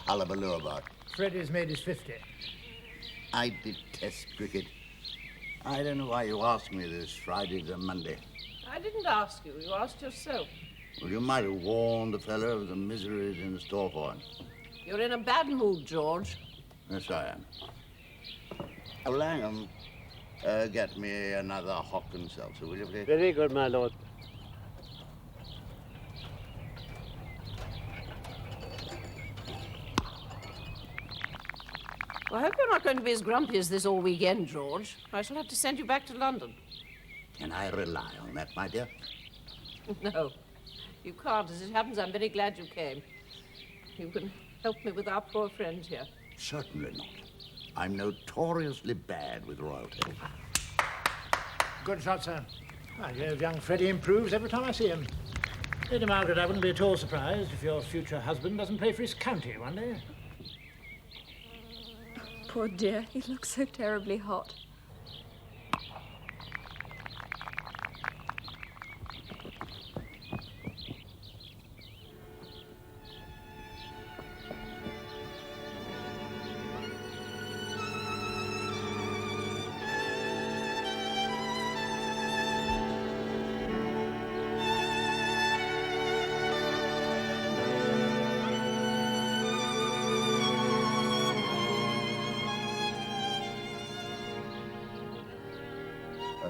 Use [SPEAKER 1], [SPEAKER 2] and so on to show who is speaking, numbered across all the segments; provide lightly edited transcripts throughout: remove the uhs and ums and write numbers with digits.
[SPEAKER 1] hullabaloo about?
[SPEAKER 2] Freddie's made his 50.
[SPEAKER 1] I detest cricket. I don't know why you asked me this Friday to Monday.
[SPEAKER 3] I didn't ask you. You asked yourself.
[SPEAKER 1] Well, you might have warned the fellow of the miseries in store for him.
[SPEAKER 3] You're in a bad mood, George.
[SPEAKER 1] Yes, I am. Oh, Langham, get me another hock and seltzer, will you, please?
[SPEAKER 4] Very good, my lord.
[SPEAKER 3] Well, I hope you're not going to be as grumpy as this all weekend, George. I shall have to send you back to London.
[SPEAKER 1] Can I rely on that, my dear?
[SPEAKER 3] No, you can't. As it happens, I'm very glad you came. You can help me with our poor friend here.
[SPEAKER 1] Certainly not. I'm notoriously bad with royalty.
[SPEAKER 2] Good shot, sir. I guess young Freddie improves every time I see him. Lady Margaret, I wouldn't be at all surprised if your future husband doesn't play for his county one day.
[SPEAKER 5] Poor dear, he looks so terribly hot.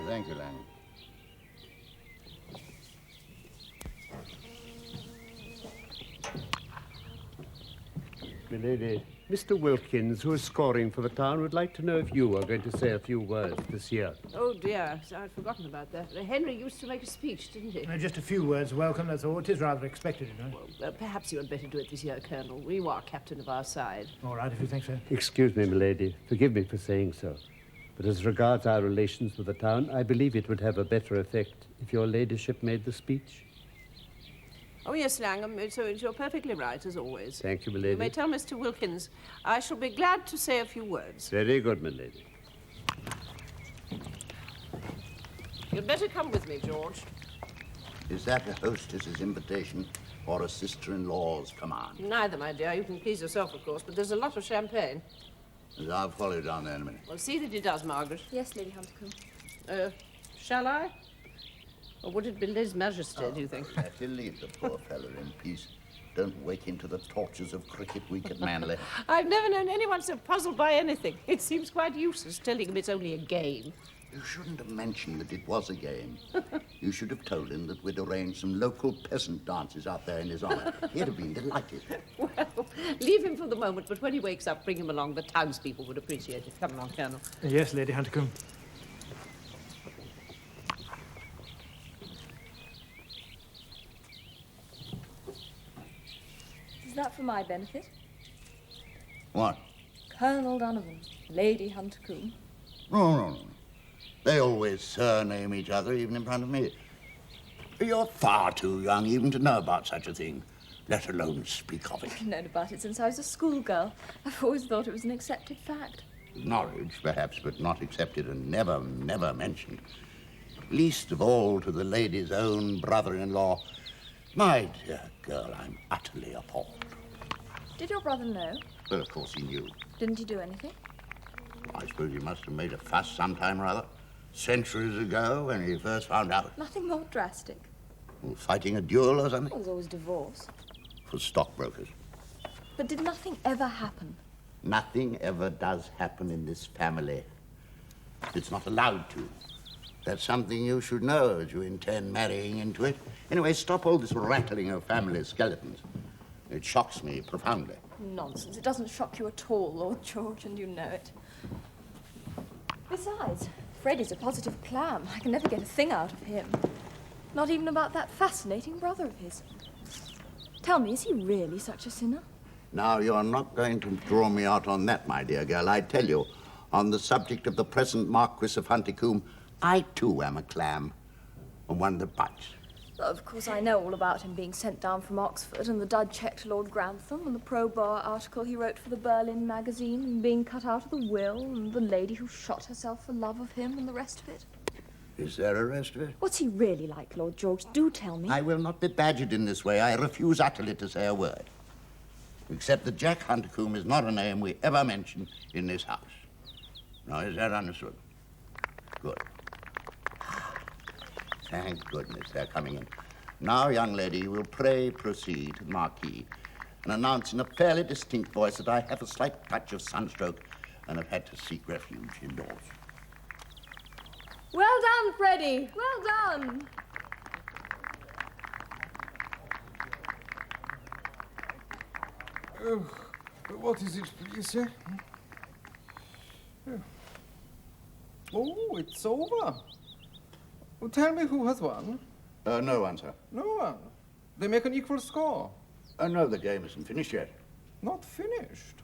[SPEAKER 1] Thank you, Lang.
[SPEAKER 4] Milady, Mr. Wilkins, who is scoring for the town, would like to know if you are going to say a few words this year.
[SPEAKER 3] Oh, dear. I'd forgotten about that. Henry used to make a speech, didn't he?
[SPEAKER 2] Just a few words of welcome, that's all. It is rather expected, you know.
[SPEAKER 3] Well, perhaps you had better do it this year, Colonel. You are captain of our side.
[SPEAKER 2] All right, if you think so.
[SPEAKER 4] Excuse me, milady. Forgive me for saying so. But as regards our relations with the town, I believe it would have a better effect if your ladyship made the speech.
[SPEAKER 3] Oh, yes, Langham. So you're perfectly right, as always.
[SPEAKER 4] Thank you, milady.
[SPEAKER 3] You may tell Mr. Wilkins I shall be glad to say a few words.
[SPEAKER 4] Very good, milady.
[SPEAKER 3] You'd better come with me, George.
[SPEAKER 1] Is that a hostess's invitation or a sister-in-law's command?
[SPEAKER 3] Neither, my dear. You can please yourself, of course, but there's a lot of champagne.
[SPEAKER 1] I'll follow you down there in a minute.
[SPEAKER 3] Well, see that he does, Margaret.
[SPEAKER 5] Yes, Lady Huntercombe.
[SPEAKER 3] Shall I? Or would it be His Majesty, do you think?
[SPEAKER 1] Let you leave the poor fellow in peace. Don't wake him to the tortures of cricket week at Manly.
[SPEAKER 3] I've never known anyone so puzzled by anything. It seems quite useless telling him it's only a game.
[SPEAKER 1] You shouldn't have mentioned that it was a game. You should have told him that we'd arranged some local peasant dances out there in his honor. He'd have been delighted.
[SPEAKER 3] Well, leave him for the moment, but when he wakes up, bring him along. The townspeople would appreciate it. Come along, Colonel.
[SPEAKER 2] Yes, Lady Huntercombe.
[SPEAKER 5] Is that for my benefit?
[SPEAKER 1] What?
[SPEAKER 5] Colonel Donovan, Lady Huntercombe.
[SPEAKER 1] No. They always surname each other, even in front of me. You're far too young even to know about such a thing, let alone speak of it.
[SPEAKER 5] I've known about it since I was a schoolgirl. I've always thought it was an accepted fact.
[SPEAKER 1] Knowledge, perhaps, but not accepted and never mentioned. Least of all to the lady's own brother-in-law. My dear girl, I'm utterly appalled.
[SPEAKER 5] Did your brother know?
[SPEAKER 1] Well, of course he knew.
[SPEAKER 5] Didn't he do anything?
[SPEAKER 1] I suppose he must have made a fuss sometime or other. Centuries ago, when he first found out.
[SPEAKER 5] Nothing more drastic.
[SPEAKER 1] Well, fighting a duel or something?
[SPEAKER 5] It was always divorce.
[SPEAKER 1] For stockbrokers.
[SPEAKER 5] But did nothing ever happen?
[SPEAKER 1] Nothing ever does happen in this family. It's not allowed to. That's something you should know as you intend marrying into it. Anyway, stop all this rattling of family skeletons. It shocks me profoundly.
[SPEAKER 5] Nonsense. It doesn't shock you at all, Lord George, and you know it. Besides, Freddie's a positive clam. I can never get a thing out of him. Not even about that fascinating brother of his. Tell me, is he really such a sinner?
[SPEAKER 1] Now, you're not going to draw me out on that, my dear girl. I tell you, on the subject of the present Marquis of Huntingcombe, I, too, am a clam, and one that bites.
[SPEAKER 5] Well, of course, I know all about him being sent down from Oxford, and the dud checked Lord Grantham, and the pro-Boer article he wrote for the Berlin magazine, and being cut out of the will, and the lady who shot herself for love of him, and the rest of it.
[SPEAKER 1] Is there a rest of it?
[SPEAKER 5] What's he really like, Lord George? Do tell me.
[SPEAKER 1] I will not be badgered in this way. I refuse utterly to say a word. except that Jack Huntercombe is not a name we ever mention in this house. Now, is that understood? Good. Thank goodness they're coming in. Now, young lady, you will pray proceed to the marquee and announce in a fairly distinct voice that I have a slight touch of sunstroke and have had to seek refuge indoors.
[SPEAKER 5] Well done, Freddie. Well done.
[SPEAKER 6] What is it, please? Oh, it's over. Oh, tell me who has won.
[SPEAKER 1] No one, sir.
[SPEAKER 6] No one. They make an equal score.
[SPEAKER 1] No, the game isn't finished yet.
[SPEAKER 6] Not finished.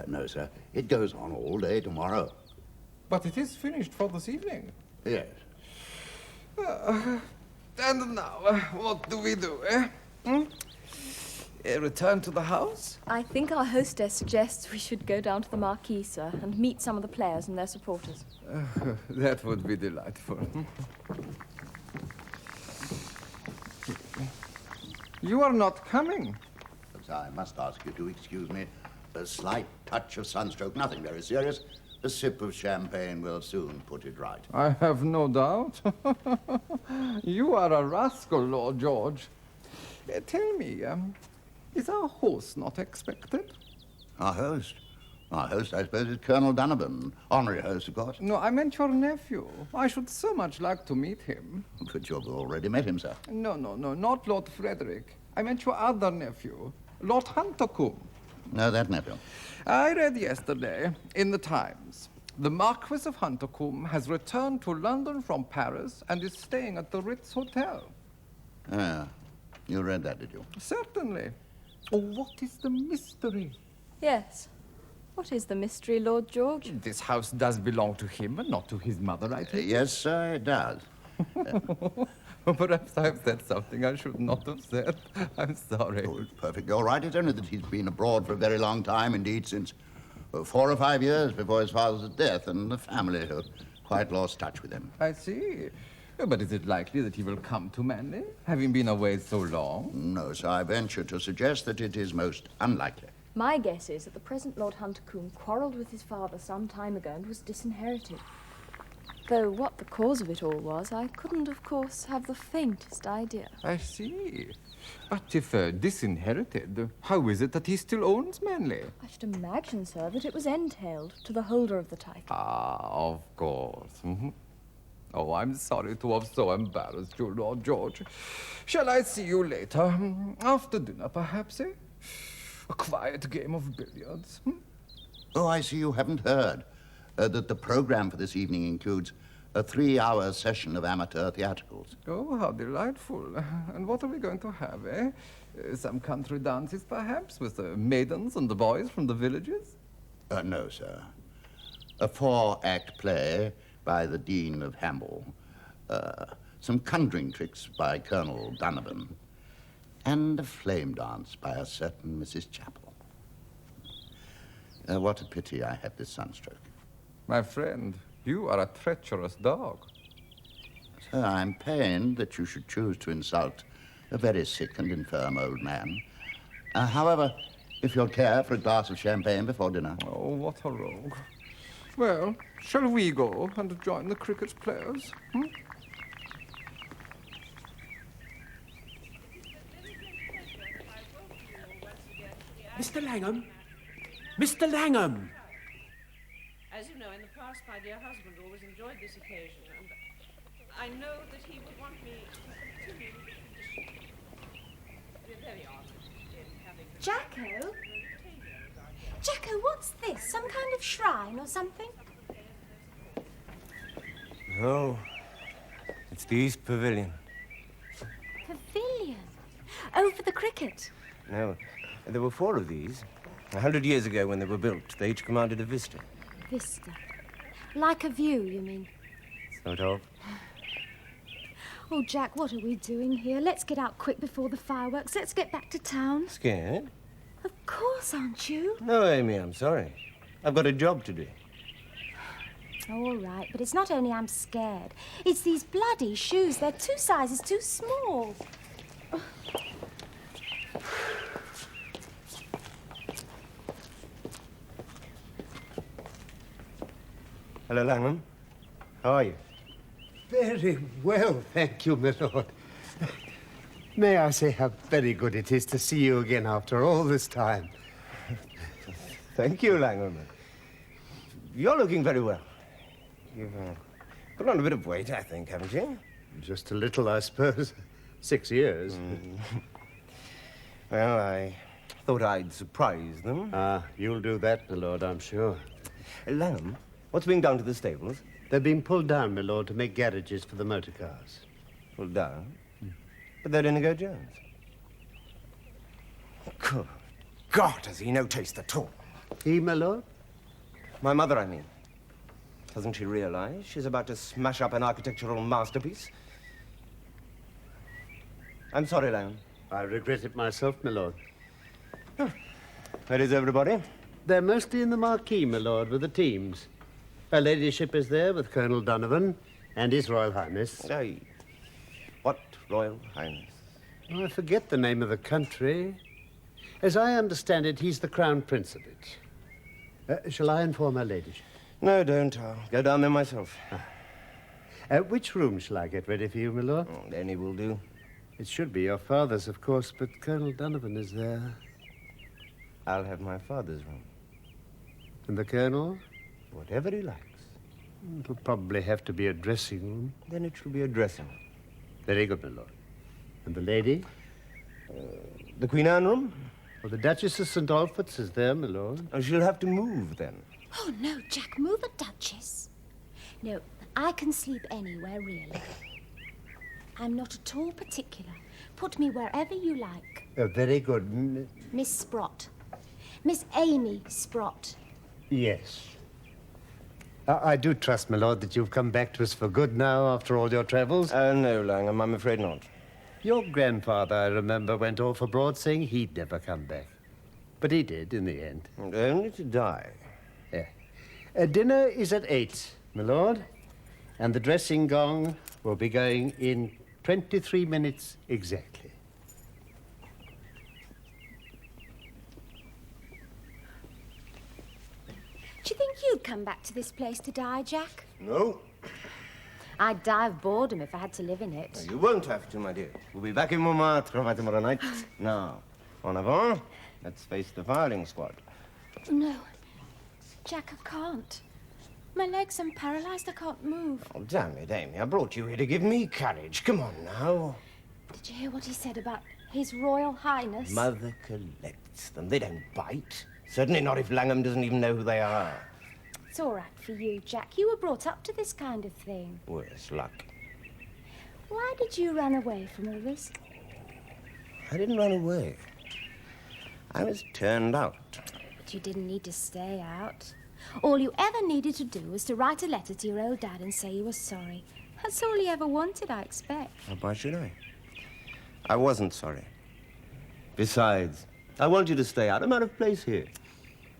[SPEAKER 1] No, sir. It goes on all day tomorrow.
[SPEAKER 6] But it is finished for this evening.
[SPEAKER 1] Yes.
[SPEAKER 6] And now, what do we do, eh? Return to the house?
[SPEAKER 5] I think our hostess suggests we should go down to the marquee, sir, and meet some of the players and their supporters.
[SPEAKER 6] That would be delightful. You are not coming.
[SPEAKER 1] But I must ask you to excuse me. A slight touch of sunstroke, nothing very serious. A sip of champagne will soon put it right.
[SPEAKER 6] I have no doubt. You are a rascal, Lord George. Tell me, is our host not expected?
[SPEAKER 1] Our host? Our host, I suppose, is Colonel Donovan. Honorary host, of course.
[SPEAKER 6] No, I meant your nephew. I should so much like to meet him.
[SPEAKER 1] But you've already met him, sir.
[SPEAKER 6] No, not Lord Frederick. I meant your other nephew, Lord Huntercombe.
[SPEAKER 1] No, that nephew.
[SPEAKER 6] I read yesterday in the Times. The Marquis of Huntercombe has returned to London from Paris and is staying at the Ritz Hotel.
[SPEAKER 1] Ah, you read that, did you?
[SPEAKER 6] Certainly. Oh, what is the mystery?
[SPEAKER 5] Yes. What is the mystery, Lord George?
[SPEAKER 6] This house does belong to him and not to his mother, I think.
[SPEAKER 1] Yes, sir, it does.
[SPEAKER 6] Perhaps I've said something I should not have said. I'm sorry.
[SPEAKER 1] Oh, it's perfectly all right. It's only that he's been abroad for a very long time, indeed, since 4 or 5 years before his father's death, and the family have quite lost touch with him.
[SPEAKER 6] I see. But is it likely that he will come to Manly, having been away so long?
[SPEAKER 1] No, sir, I venture to suggest that it is most unlikely.
[SPEAKER 5] My guess is that the present Lord Huntercombe quarrelled with his father some time ago and was disinherited. Though what the cause of it all was, I couldn't, of course, have the faintest idea.
[SPEAKER 6] I see. But if disinherited, how is it that he still owns Manly?
[SPEAKER 5] I should imagine, sir, that it was entailed to the holder of the title.
[SPEAKER 6] Ah, of course. Oh, I'm sorry to have so embarrassed you, Lord George. Shall I see you later? After dinner, perhaps, eh? A quiet game of billiards.
[SPEAKER 1] Oh, I see you haven't heard that the program for this evening includes a 3-hour session of amateur theatricals.
[SPEAKER 6] Oh, how delightful. And what are we going to have, eh? Some country dances, perhaps, with the maidens and the boys from the villages?
[SPEAKER 1] No, sir. A 4-act play by the Dean of Hamble. Some conjuring tricks by Colonel Donovan. And a flame dance by a certain Mrs. Chapel. What a pity I had this sunstroke.
[SPEAKER 6] My friend, you are a treacherous dog.
[SPEAKER 1] Sir, I'm pained that you should choose to insult a very sick and infirm old man. However, if you'll care for a glass of champagne before dinner.
[SPEAKER 6] Oh, what a rogue. Well, shall we go and join the cricket players?
[SPEAKER 7] Mr. Langham? Mr. Langham!
[SPEAKER 3] As you know, in the past, my dear husband always enjoyed this occasion, and I know that he would want me to continue the tradition. We're very honored in having...
[SPEAKER 8] Jacko? Jacko, what's this? Some kind of shrine or something?
[SPEAKER 7] No, it's the East Pavilion.
[SPEAKER 8] Pavilion? Oh, for the cricket.
[SPEAKER 7] No, there were 4 of these. 100 years ago when they were built, they each commanded a vista.
[SPEAKER 8] Vista. Like a view, you mean?
[SPEAKER 7] Sort of.
[SPEAKER 8] Oh, Jack, what are we doing here? Let's get out quick before the fireworks. Let's get back to town.
[SPEAKER 7] Scared?
[SPEAKER 8] Of course, aren't you?
[SPEAKER 7] No, Amy, I'm sorry. I've got a job to do.
[SPEAKER 8] All right, but it's not only I'm scared. It's these bloody shoes. They're 2 sizes too small.
[SPEAKER 7] Hello, Langham. How are you?
[SPEAKER 4] Very well, thank you, my lord. May I say how very good it is to see you again after all this time.
[SPEAKER 7] Thank you, Langham. You're looking very well. You've put on a bit of weight, I think, haven't you?
[SPEAKER 4] Just a little, I suppose. 6 years.
[SPEAKER 7] Well, I thought I'd surprise them.
[SPEAKER 4] Ah, you'll do that, my lord, I'm sure.
[SPEAKER 7] Langham, what's being done to the stables?
[SPEAKER 4] They're being pulled down, my lord, to make garages for the motor cars.
[SPEAKER 7] Pulled down? But they're Inigo Jones. Good God, has he no taste at all?
[SPEAKER 4] He, my lord?
[SPEAKER 7] My mother, I mean. Doesn't she realize she's about to smash up an architectural masterpiece? I'm sorry, Langham.
[SPEAKER 4] I regret it myself, my lord.
[SPEAKER 7] Where is everybody?
[SPEAKER 4] They're mostly in the marquee, my lord, with the teams. Her ladyship is there with Colonel Donovan and His Royal Highness.
[SPEAKER 7] Aye. What Royal Highness?
[SPEAKER 4] I forget the name of the country. As I understand it, he's the Crown Prince of it. Shall I inform her ladyship?
[SPEAKER 7] No, don't. I'll go down there myself.
[SPEAKER 4] Which room shall I get ready for you, my lord?
[SPEAKER 7] Any will do.
[SPEAKER 4] It should be your father's, of course, but Colonel Donovan is there.
[SPEAKER 7] I'll have my father's room.
[SPEAKER 4] And the Colonel?
[SPEAKER 7] Whatever he likes.
[SPEAKER 4] It'll probably have to be a dressing room.
[SPEAKER 7] Then it shall be a dressing room.
[SPEAKER 4] Very good, my lord. And the lady?
[SPEAKER 7] The Queen Anne room?
[SPEAKER 4] Well, the Duchess of St. Alphonse is there, my lord.
[SPEAKER 7] Oh, she'll have to move, then.
[SPEAKER 8] Oh, no, Jack, move a Duchess. No, I can sleep anywhere, really. I'm not at all particular. Put me wherever you like.
[SPEAKER 4] Very good.
[SPEAKER 8] Miss Sprott. Miss Amy Sprott.
[SPEAKER 4] Yes. I do trust, my lord, that you've come back to us for good now after all your travels.
[SPEAKER 7] No, Langham, I'm afraid not.
[SPEAKER 4] Your grandfather, I remember, went off abroad saying he'd never come back. But he did in the end.
[SPEAKER 7] And only to die.
[SPEAKER 4] Yeah. Dinner is at 8, my lord. And the dressing gong will be going in 23 minutes exactly.
[SPEAKER 8] Do you think you'd come back to this place to die, Jack?
[SPEAKER 7] No.
[SPEAKER 8] I'd die of boredom if I had to live in it.
[SPEAKER 7] You won't have to, my dear. We'll be back in Montmartre by tomorrow night. Now, en avant. Let's face the firing squad.
[SPEAKER 8] No. Jack, I can't. My legs, I'm paralyzed. I can't move.
[SPEAKER 7] Oh, damn it, Amy. I brought you here to give me courage. Come on now.
[SPEAKER 8] Did you hear what he said about His Royal Highness?
[SPEAKER 7] Mother collects them. They don't bite. Certainly not if Langham doesn't even know who they are.
[SPEAKER 8] It's all right for you, Jack. You were brought up to this kind of thing.
[SPEAKER 7] Worse luck.
[SPEAKER 8] Why did you run away from all this?
[SPEAKER 7] I didn't run away. I was turned out.
[SPEAKER 8] But you didn't need to stay out. All you ever needed to do was to write a letter to your old dad and say you were sorry. That's all he ever wanted, I expect.
[SPEAKER 7] Why should I? I wasn't sorry. Besides, I want you to stay out. I'm out of place here.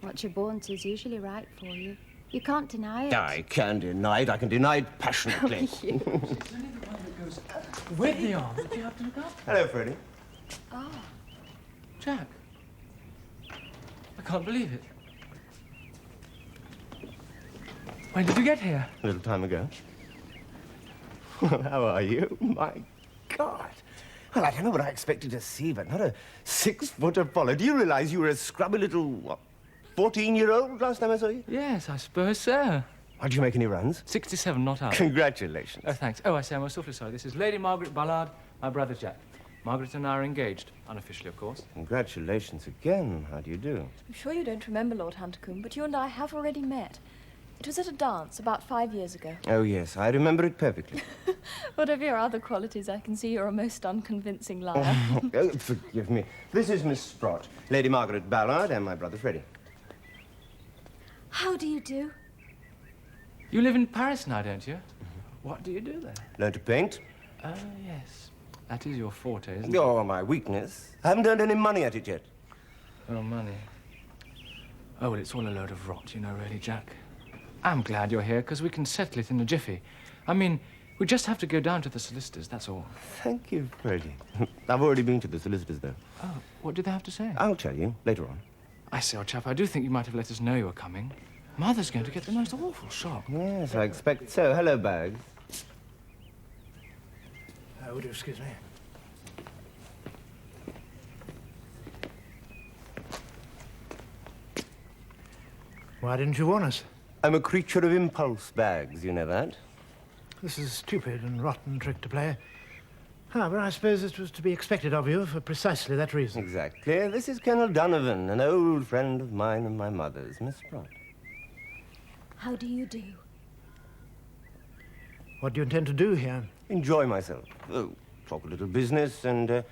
[SPEAKER 8] What you're born to is usually right for you. You can't deny it.
[SPEAKER 7] I can deny it. I can deny it passionately.
[SPEAKER 9] With the arm, do you have to look up?
[SPEAKER 7] Hello, Freddie.
[SPEAKER 8] Oh.
[SPEAKER 9] Jack. I can't believe it. When did you get here?
[SPEAKER 7] A little time ago. Well, how are you? My God. Well, I don't know what I expected to see, but not a 6-foot Apollo. Do you realize you were a scrubby little, what, 14-year-old last time I saw you?
[SPEAKER 9] Yes, I suppose so.
[SPEAKER 7] Did you make any runs?
[SPEAKER 9] 67, not out.
[SPEAKER 7] Congratulations.
[SPEAKER 9] Oh, thanks. Oh, I say, I'm awfully sorry. This is Lady Margaret Ballard, my brother Jack. Margaret and I are engaged, unofficially, of course.
[SPEAKER 7] Congratulations again. How do you do?
[SPEAKER 5] I'm sure you don't remember, Lord Huntercombe, but you and I have already met. It was at a dance about 5 years ago.
[SPEAKER 7] Oh, yes, I remember it perfectly.
[SPEAKER 5] Whatever your other qualities, I can see you're a most unconvincing liar.
[SPEAKER 7] Oh, forgive me. This is Miss Sprott, Lady Margaret Ballard, and my brother Freddie.
[SPEAKER 8] How do you do?
[SPEAKER 9] You live in Paris now, don't you? What do you do there?
[SPEAKER 7] Learn to paint?
[SPEAKER 9] Oh, yes. That is your forte, isn't it?
[SPEAKER 7] Oh, my weakness. I haven't earned any money at it yet.
[SPEAKER 9] Oh, money. Oh, well, it's all a load of rot, you know, really, Jack. I'm glad you're here, because we can settle it in a jiffy. I mean, we just have to go down to the solicitors, that's all.
[SPEAKER 7] Thank you, Freddie. I've already been to the solicitors, though.
[SPEAKER 9] Oh, what did they have to say?
[SPEAKER 7] I'll tell you later on.
[SPEAKER 9] I say, old chap, I do think you might have let us know you were coming. Mother's going to get the most awful shock.
[SPEAKER 7] Yes, I expect so. Hello, Bags.
[SPEAKER 2] Would you excuse me? Why didn't you warn us?
[SPEAKER 7] I'm a creature of impulse, Bags. You know that?
[SPEAKER 2] This is a stupid and rotten trick to play. However, I suppose it was to be expected of you for precisely that reason.
[SPEAKER 7] Exactly. This is Colonel Donovan, an old friend of mine and my mother's, Miss Sprott.
[SPEAKER 8] How do you do?
[SPEAKER 2] What do you intend to do here?
[SPEAKER 7] Enjoy myself. Oh, talk a little business and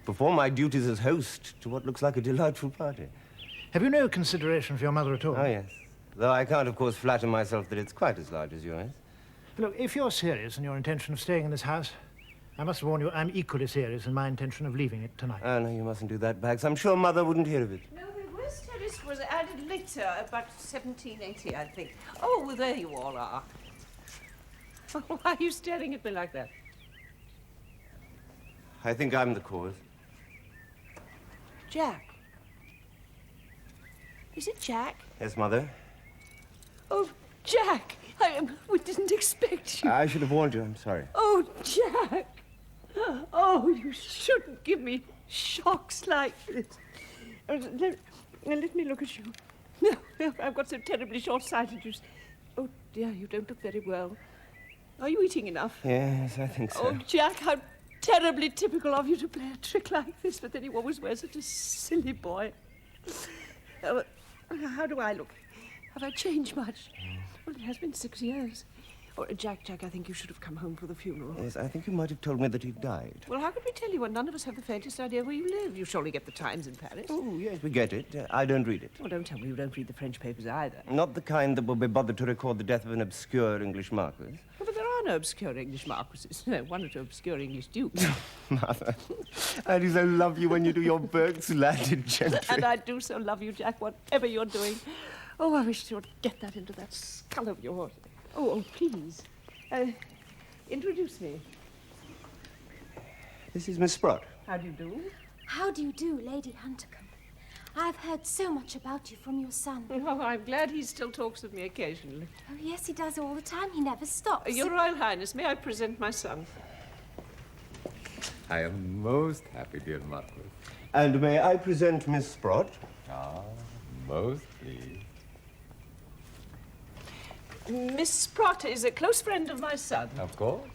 [SPEAKER 7] perform my duties as host to what looks like a delightful party.
[SPEAKER 2] Have you no consideration for your mother at all?
[SPEAKER 7] Oh, yes. Though I can't, of course, flatter myself that it's quite as large as yours.
[SPEAKER 2] Look, if you're serious in your intention of staying in this house, I must warn you, I'm equally serious in my intention of leaving it tonight.
[SPEAKER 7] Oh, no, you mustn't do that, Bags. I'm sure Mother wouldn't hear of it.
[SPEAKER 3] No, the West Terrace was added later, about 1780, I think. Oh, well, there you all are. Why are you staring at me like that?
[SPEAKER 7] I think I'm the cause.
[SPEAKER 3] Jack. Is it Jack?
[SPEAKER 7] Yes, Mother?
[SPEAKER 3] Oh, Jack! We didn't expect you.
[SPEAKER 7] I should have warned you. I'm sorry.
[SPEAKER 3] Oh, Jack! Oh, you shouldn't give me shocks like this. Let me look at you. No, I've got so terribly short-sighted. Oh, dear, you don't look very well. Are you eating enough?
[SPEAKER 7] Yes, I think so.
[SPEAKER 3] Oh, Jack, how terribly typical of you to play a trick like this, but then you always were such a silly boy. How do I look? Have I changed much? Well, it has been 6 years. Oh, Jack, I think you should have come home for the funeral.
[SPEAKER 7] Yes, I think you might have told me that he died.
[SPEAKER 3] Well, how could we tell you when none of us have the faintest idea where you live? You surely get the Times in Paris.
[SPEAKER 7] Oh, yes, we get it. I don't read it.
[SPEAKER 3] Well, don't tell me you don't read the French papers either.
[SPEAKER 7] Not the kind that will be bothered to record the death of an obscure English marquis.
[SPEAKER 3] Well, but there are no obscure English marquises. No, one or two obscure English dukes.
[SPEAKER 7] Mother, I do so love you when you do your Burke's landed gentry.
[SPEAKER 3] And I do so love you, Jack, whatever you're doing. Oh, I wish you would get that into that skull of yours. Oh, please. Introduce me.
[SPEAKER 7] This is Miss Sprott.
[SPEAKER 3] How do you do?
[SPEAKER 8] How do you do, Lady Huntercombe? I've heard so much about you from your son.
[SPEAKER 3] Oh, I'm glad he still talks with me occasionally.
[SPEAKER 8] Oh, yes, he does all the time. He never stops.
[SPEAKER 3] Your Royal Highness, may I present my son?
[SPEAKER 6] I am most happy, dear Marquis.
[SPEAKER 7] And may I present Miss Sprott?
[SPEAKER 6] Ah, most pleased.
[SPEAKER 3] Miss Sprott is a close friend of my son.
[SPEAKER 6] Of course.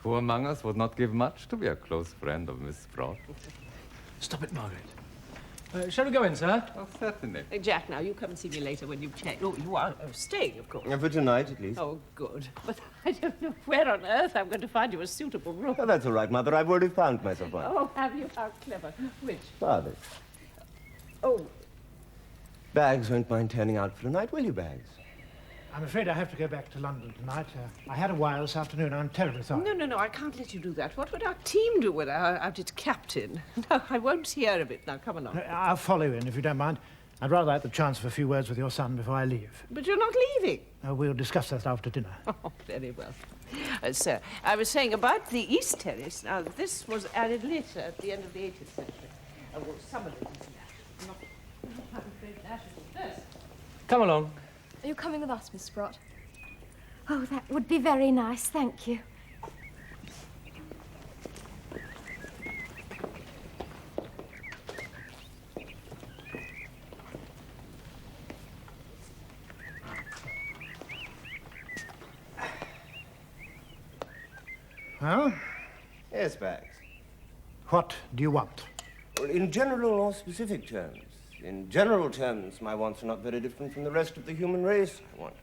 [SPEAKER 6] Who among us would not give much to be a close friend of Miss Sprott?
[SPEAKER 9] Stop it, Margaret. Shall we go in, sir?
[SPEAKER 6] Oh, certainly.
[SPEAKER 3] Jack, now, you come and see me later when you've checked. Oh, you are staying, of course.
[SPEAKER 7] For tonight, at least.
[SPEAKER 3] Oh, good. But I don't know where on earth I'm going to find you a suitable room.
[SPEAKER 7] Oh, that's all right, Mother. I've already found myself one.
[SPEAKER 3] Oh, have you? How clever. Which?
[SPEAKER 7] Father.
[SPEAKER 3] Oh,
[SPEAKER 7] Bags won't mind turning out for the night, will you, Bags?
[SPEAKER 2] I'm afraid I have to go back to London tonight. I had a while this afternoon. I'm terribly sorry.
[SPEAKER 3] no, I can't let you do that. What would our team do without its captain? No, I won't hear of it. Now, come along.
[SPEAKER 2] I'll follow you in, if you don't mind. I'd rather have the chance of a few words with your son before I leave.
[SPEAKER 3] But you're not leaving.
[SPEAKER 2] We'll discuss that after dinner.
[SPEAKER 3] Oh, very well. Sir, I was saying about the East Terrace. Now, this was added later at the end of the 18th century. Well, some of it is that. I'm afraid that is the first.
[SPEAKER 9] Come along.
[SPEAKER 5] Are you coming with us, Miss Sprott?
[SPEAKER 8] Oh, that would be very nice, thank you.
[SPEAKER 2] Well,
[SPEAKER 7] Yes, Bags.
[SPEAKER 2] what do you want?
[SPEAKER 7] Well, in general or specific terms? In general terms, my wants are not very different from the rest of the human race. I want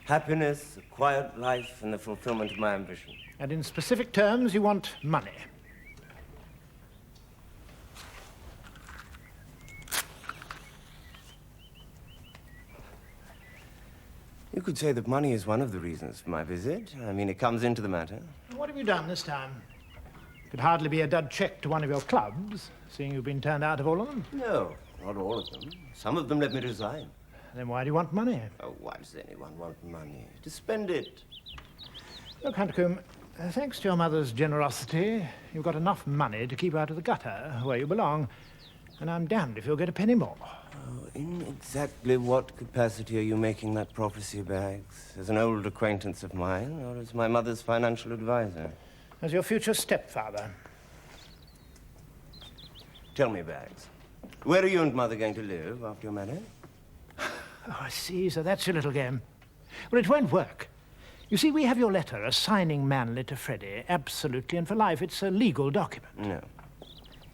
[SPEAKER 7] happiness, a quiet life, and the fulfillment of my ambition.
[SPEAKER 2] And in specific terms, you want money.
[SPEAKER 7] You could say that money is one of the reasons for my visit. I mean, it comes into the matter.
[SPEAKER 2] What have you done this time? Could hardly be a dud check to one of your clubs, seeing you've been turned out of all of them.
[SPEAKER 7] No, not all of them. Some of them let me resign.
[SPEAKER 2] Then why do you want money?
[SPEAKER 7] Oh, why does anyone want money? To spend it.
[SPEAKER 2] Look, Huntercombe, thanks to your mother's generosity, you've got enough money to keep out of the gutter, where you belong. And I'm damned if you'll get a penny more.
[SPEAKER 7] Oh, in exactly what capacity are you making that prophecy, Bags? As an old acquaintance of mine, or as my mother's financial advisor?
[SPEAKER 2] As your future stepfather.
[SPEAKER 7] Tell me, Bags, where are you and Mother going to live after you're married?
[SPEAKER 2] Oh, I see. So that's your little game. Well, it won't work. You see, we have your letter assigning Manley to Freddie, absolutely and for life. It's a legal document.
[SPEAKER 7] No.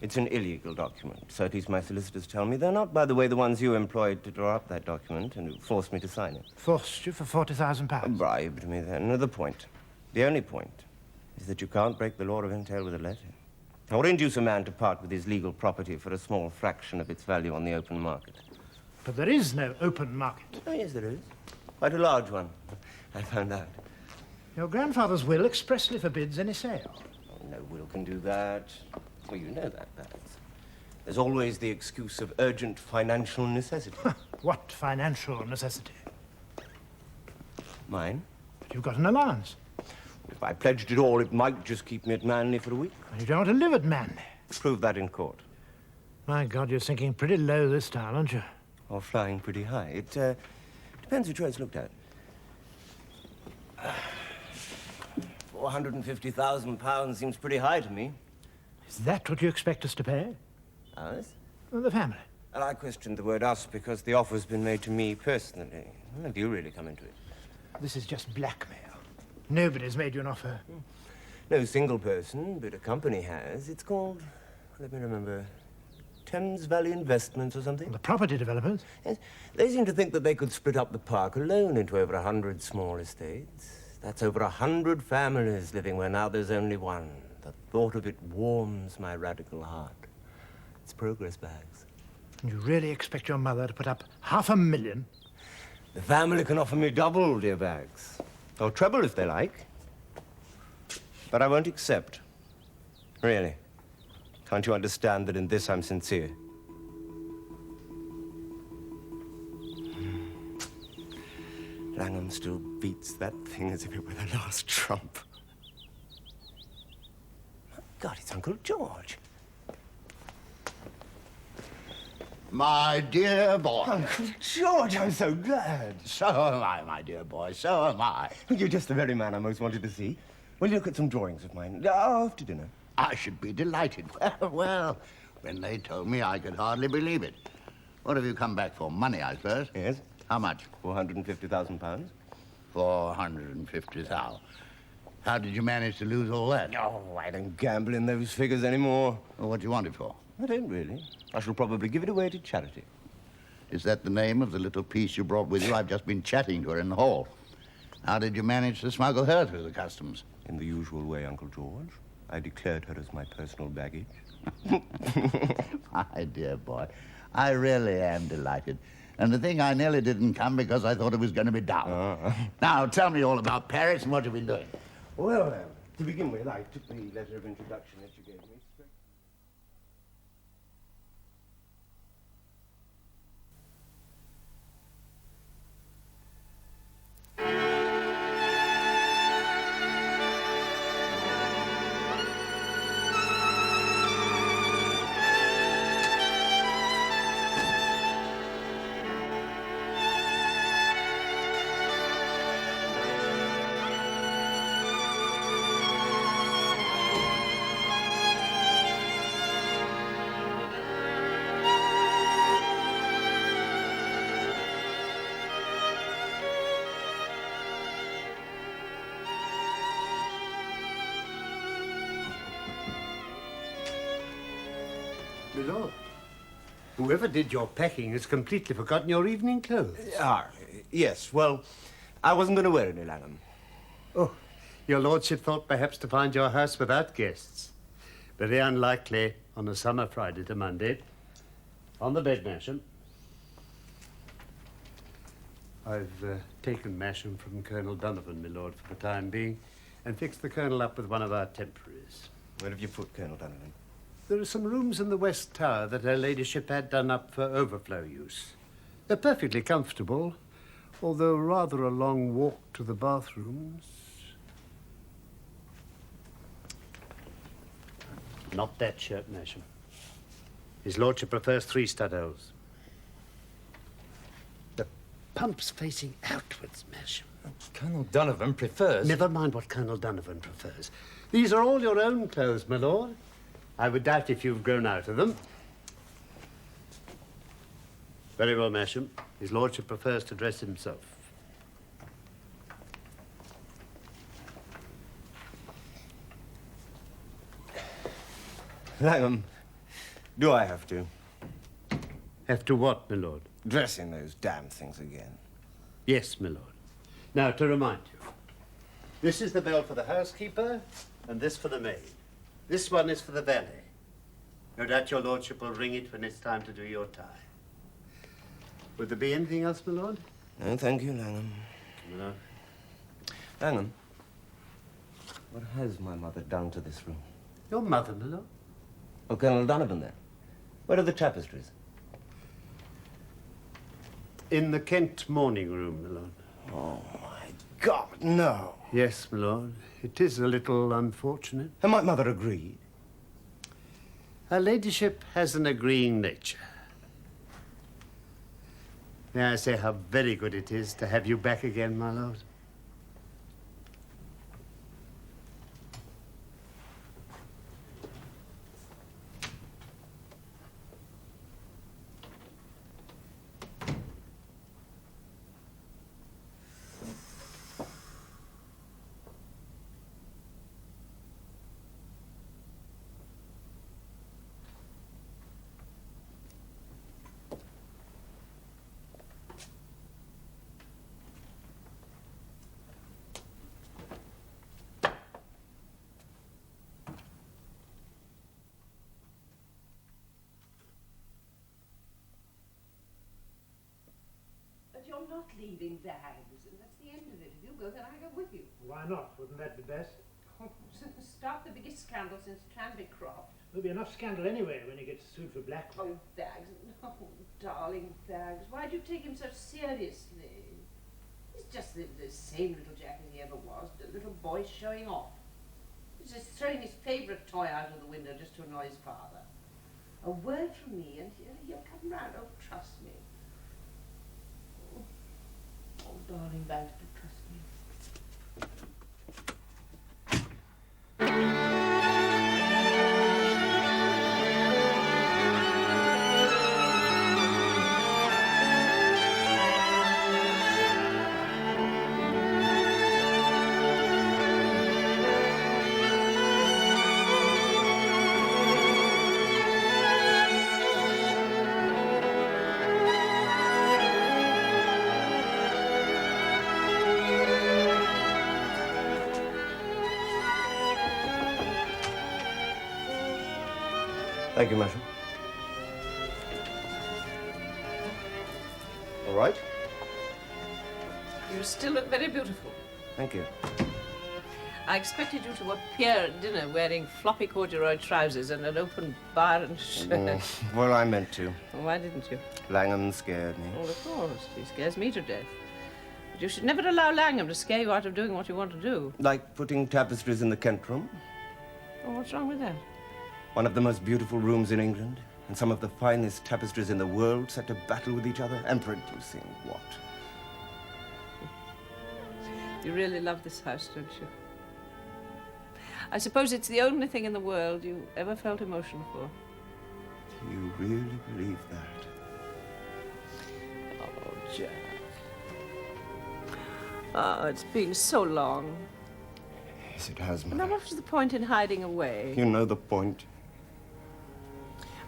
[SPEAKER 7] It's an illegal document. So at least my solicitors tell me. They're not, by the way, the ones you employed to draw up that document and who forced me to sign it.
[SPEAKER 2] Forced you for £40,000.
[SPEAKER 7] Bribed me then. The point, the only point, is that you can't break the law of entail with a letter. Or induce a man to part with his legal property for a small fraction of its value on the open market.
[SPEAKER 2] But there is no open market.
[SPEAKER 7] Oh, yes, there is. Quite a large one, I found out.
[SPEAKER 2] Your grandfather's will expressly forbids any sale.
[SPEAKER 7] Oh, no will can do that. Well, you know that, Bags. There's always the excuse of urgent financial necessity.
[SPEAKER 2] What financial necessity?
[SPEAKER 7] Mine?
[SPEAKER 2] But you've got an allowance.
[SPEAKER 7] If I pledged it all, it might just keep me at Manley for a week.
[SPEAKER 2] You don't want to live at Manley.
[SPEAKER 7] Prove that in court.
[SPEAKER 2] My God, you're sinking pretty low this time, aren't you?
[SPEAKER 7] Or flying pretty high. It depends which way it's looked at. £450,000 seems pretty high to me.
[SPEAKER 2] Is that what you expect us to pay?
[SPEAKER 7] Us?
[SPEAKER 2] Well, the family.
[SPEAKER 7] And I questioned the word us because the offer's been made to me personally. How do you really come into it?
[SPEAKER 2] This is just blackmail. Nobody's made you an offer.
[SPEAKER 7] No single person, but a company has. It's called, let me remember, Thames Valley Investments or something.
[SPEAKER 2] The property developers?
[SPEAKER 7] Yes. They seem to think that they could split up the park alone into over 100 small estates. That's over 100 families living where now there's only one. The thought of it warms my radical heart. It's progress, Bags.
[SPEAKER 2] You really expect your mother to put up $500,000?
[SPEAKER 7] The family can offer me double, dear Bags. Or treble if they like. But I won't accept. Really. Can't you understand that in this I'm sincere? Langham still beats that thing as if it were the last trump. My God, it's Uncle George.
[SPEAKER 1] My dear boy.
[SPEAKER 7] Uncle George, I'm so glad.
[SPEAKER 1] So am I, my dear boy, so am I.
[SPEAKER 7] You're just the very man I most wanted to see. Will you look at some drawings of mine after dinner?
[SPEAKER 1] I should be delighted. Well, when they told me, I could hardly believe it. What have you come back for? Money, I suppose?
[SPEAKER 7] Yes.
[SPEAKER 1] How much?
[SPEAKER 7] £450,000.
[SPEAKER 1] 450,000. How did you manage to lose all that?
[SPEAKER 7] Oh, I don't gamble in those figures anymore.
[SPEAKER 1] Well, what do you want it for?
[SPEAKER 7] I don't really. I shall probably give it away to charity.
[SPEAKER 1] Is that the name of the little piece you brought with you? I've just been chatting to her in the hall. How did you manage to smuggle her through the customs?
[SPEAKER 7] In the usual way, Uncle George. I declared her as my personal baggage.
[SPEAKER 1] My dear boy, I really am delighted. And the thing, I nearly didn't come because I thought it was going to be dull. Now, tell me all about Paris and what you've been doing.
[SPEAKER 7] Well, to begin with, I took the letter of introduction that you gave me.
[SPEAKER 4] My lord, whoever did your packing has completely forgotten your evening clothes.
[SPEAKER 7] Yes. Well, I wasn't going to wear any, Langham.
[SPEAKER 4] Oh, your lordship thought perhaps to find your house without guests. Very unlikely on a summer Friday to Monday. On the bed, Masham. I've taken Masham from Colonel Donovan, my lord, for the time being, and fixed the Colonel up with one of our temporaries.
[SPEAKER 7] Where have you put Colonel Donovan?
[SPEAKER 4] There are some rooms in the West Tower that her ladyship had done up for overflow use. They're perfectly comfortable, although rather a long walk to the bathrooms. Not that shirt, Masham. His lordship prefers 3 stud-holes. The pump's facing outwards, Masham.
[SPEAKER 9] Colonel Donovan prefers...
[SPEAKER 4] Never mind what Colonel Donovan prefers. These are all your own clothes, my lord. I would doubt if you've grown out of them. Very well, Masham. His lordship prefers to dress himself.
[SPEAKER 7] Langham, do I have to?
[SPEAKER 4] Have to what, my lord?
[SPEAKER 7] Dress in those damn things again.
[SPEAKER 4] Yes, my lord. Now, to remind you, this is the bell for the housekeeper, and this for the maid. This one is for the valet. No doubt your lordship will ring it when it's time to do your tie. Would there be anything else, my lord?
[SPEAKER 7] No, thank you, Langham.
[SPEAKER 4] My lord.
[SPEAKER 7] Langham, what has my mother done to this room?
[SPEAKER 4] Your mother, my lord?
[SPEAKER 7] Oh, Colonel Donovan, then. Where are the tapestries?
[SPEAKER 4] In the Kent morning room, my lord.
[SPEAKER 7] Oh, my God, no.
[SPEAKER 4] Yes, my lord. It is a little unfortunate.
[SPEAKER 7] And my mother agreed.
[SPEAKER 4] Her ladyship has an agreeing nature. May I say how very good it is to have you back again, my lord?
[SPEAKER 3] But you're not leaving bags, and that's the end of it. If you go, then I go with you.
[SPEAKER 2] Why not? Wouldn't that be best?
[SPEAKER 3] Start the biggest scandal since Tranbycroft.
[SPEAKER 2] There'll be enough scandal anyway when he gets sued for blackmail.
[SPEAKER 3] Oh, Bags. Oh, darling Bags. Why do you take him so seriously? He's just the same little Jack as he ever was, the little boy showing off. He's just throwing his favourite toy out of the window just to annoy his father. A word from me and he'll come round. Oh, trust me. Oh, darling Bags, do trust me.
[SPEAKER 7] Thank you, Masham. All right?
[SPEAKER 3] You still look very beautiful.
[SPEAKER 7] Thank you.
[SPEAKER 3] I expected you to appear at dinner wearing floppy corduroy trousers and an open Byron shirt.
[SPEAKER 7] Well, I meant to.
[SPEAKER 3] Why didn't you?
[SPEAKER 7] Langham scared me.
[SPEAKER 3] Well, of course. He scares me to death. But you should never allow Langham to scare you out of doing what you want to do.
[SPEAKER 7] Like putting tapestries in the Kent room?
[SPEAKER 3] Oh, what's wrong with that?
[SPEAKER 7] One of the most beautiful rooms in England, and some of the finest tapestries in the world set to battle with each other and producing what?
[SPEAKER 3] You really love this house, don't you? I suppose it's the only thing in the world you ever felt emotion for.
[SPEAKER 7] Do you really believe that?
[SPEAKER 3] Oh, Jack. Oh, it's been so long.
[SPEAKER 7] Yes, it has,
[SPEAKER 3] Now,
[SPEAKER 7] Mother.
[SPEAKER 3] what was the point in hiding away?
[SPEAKER 7] You know the point.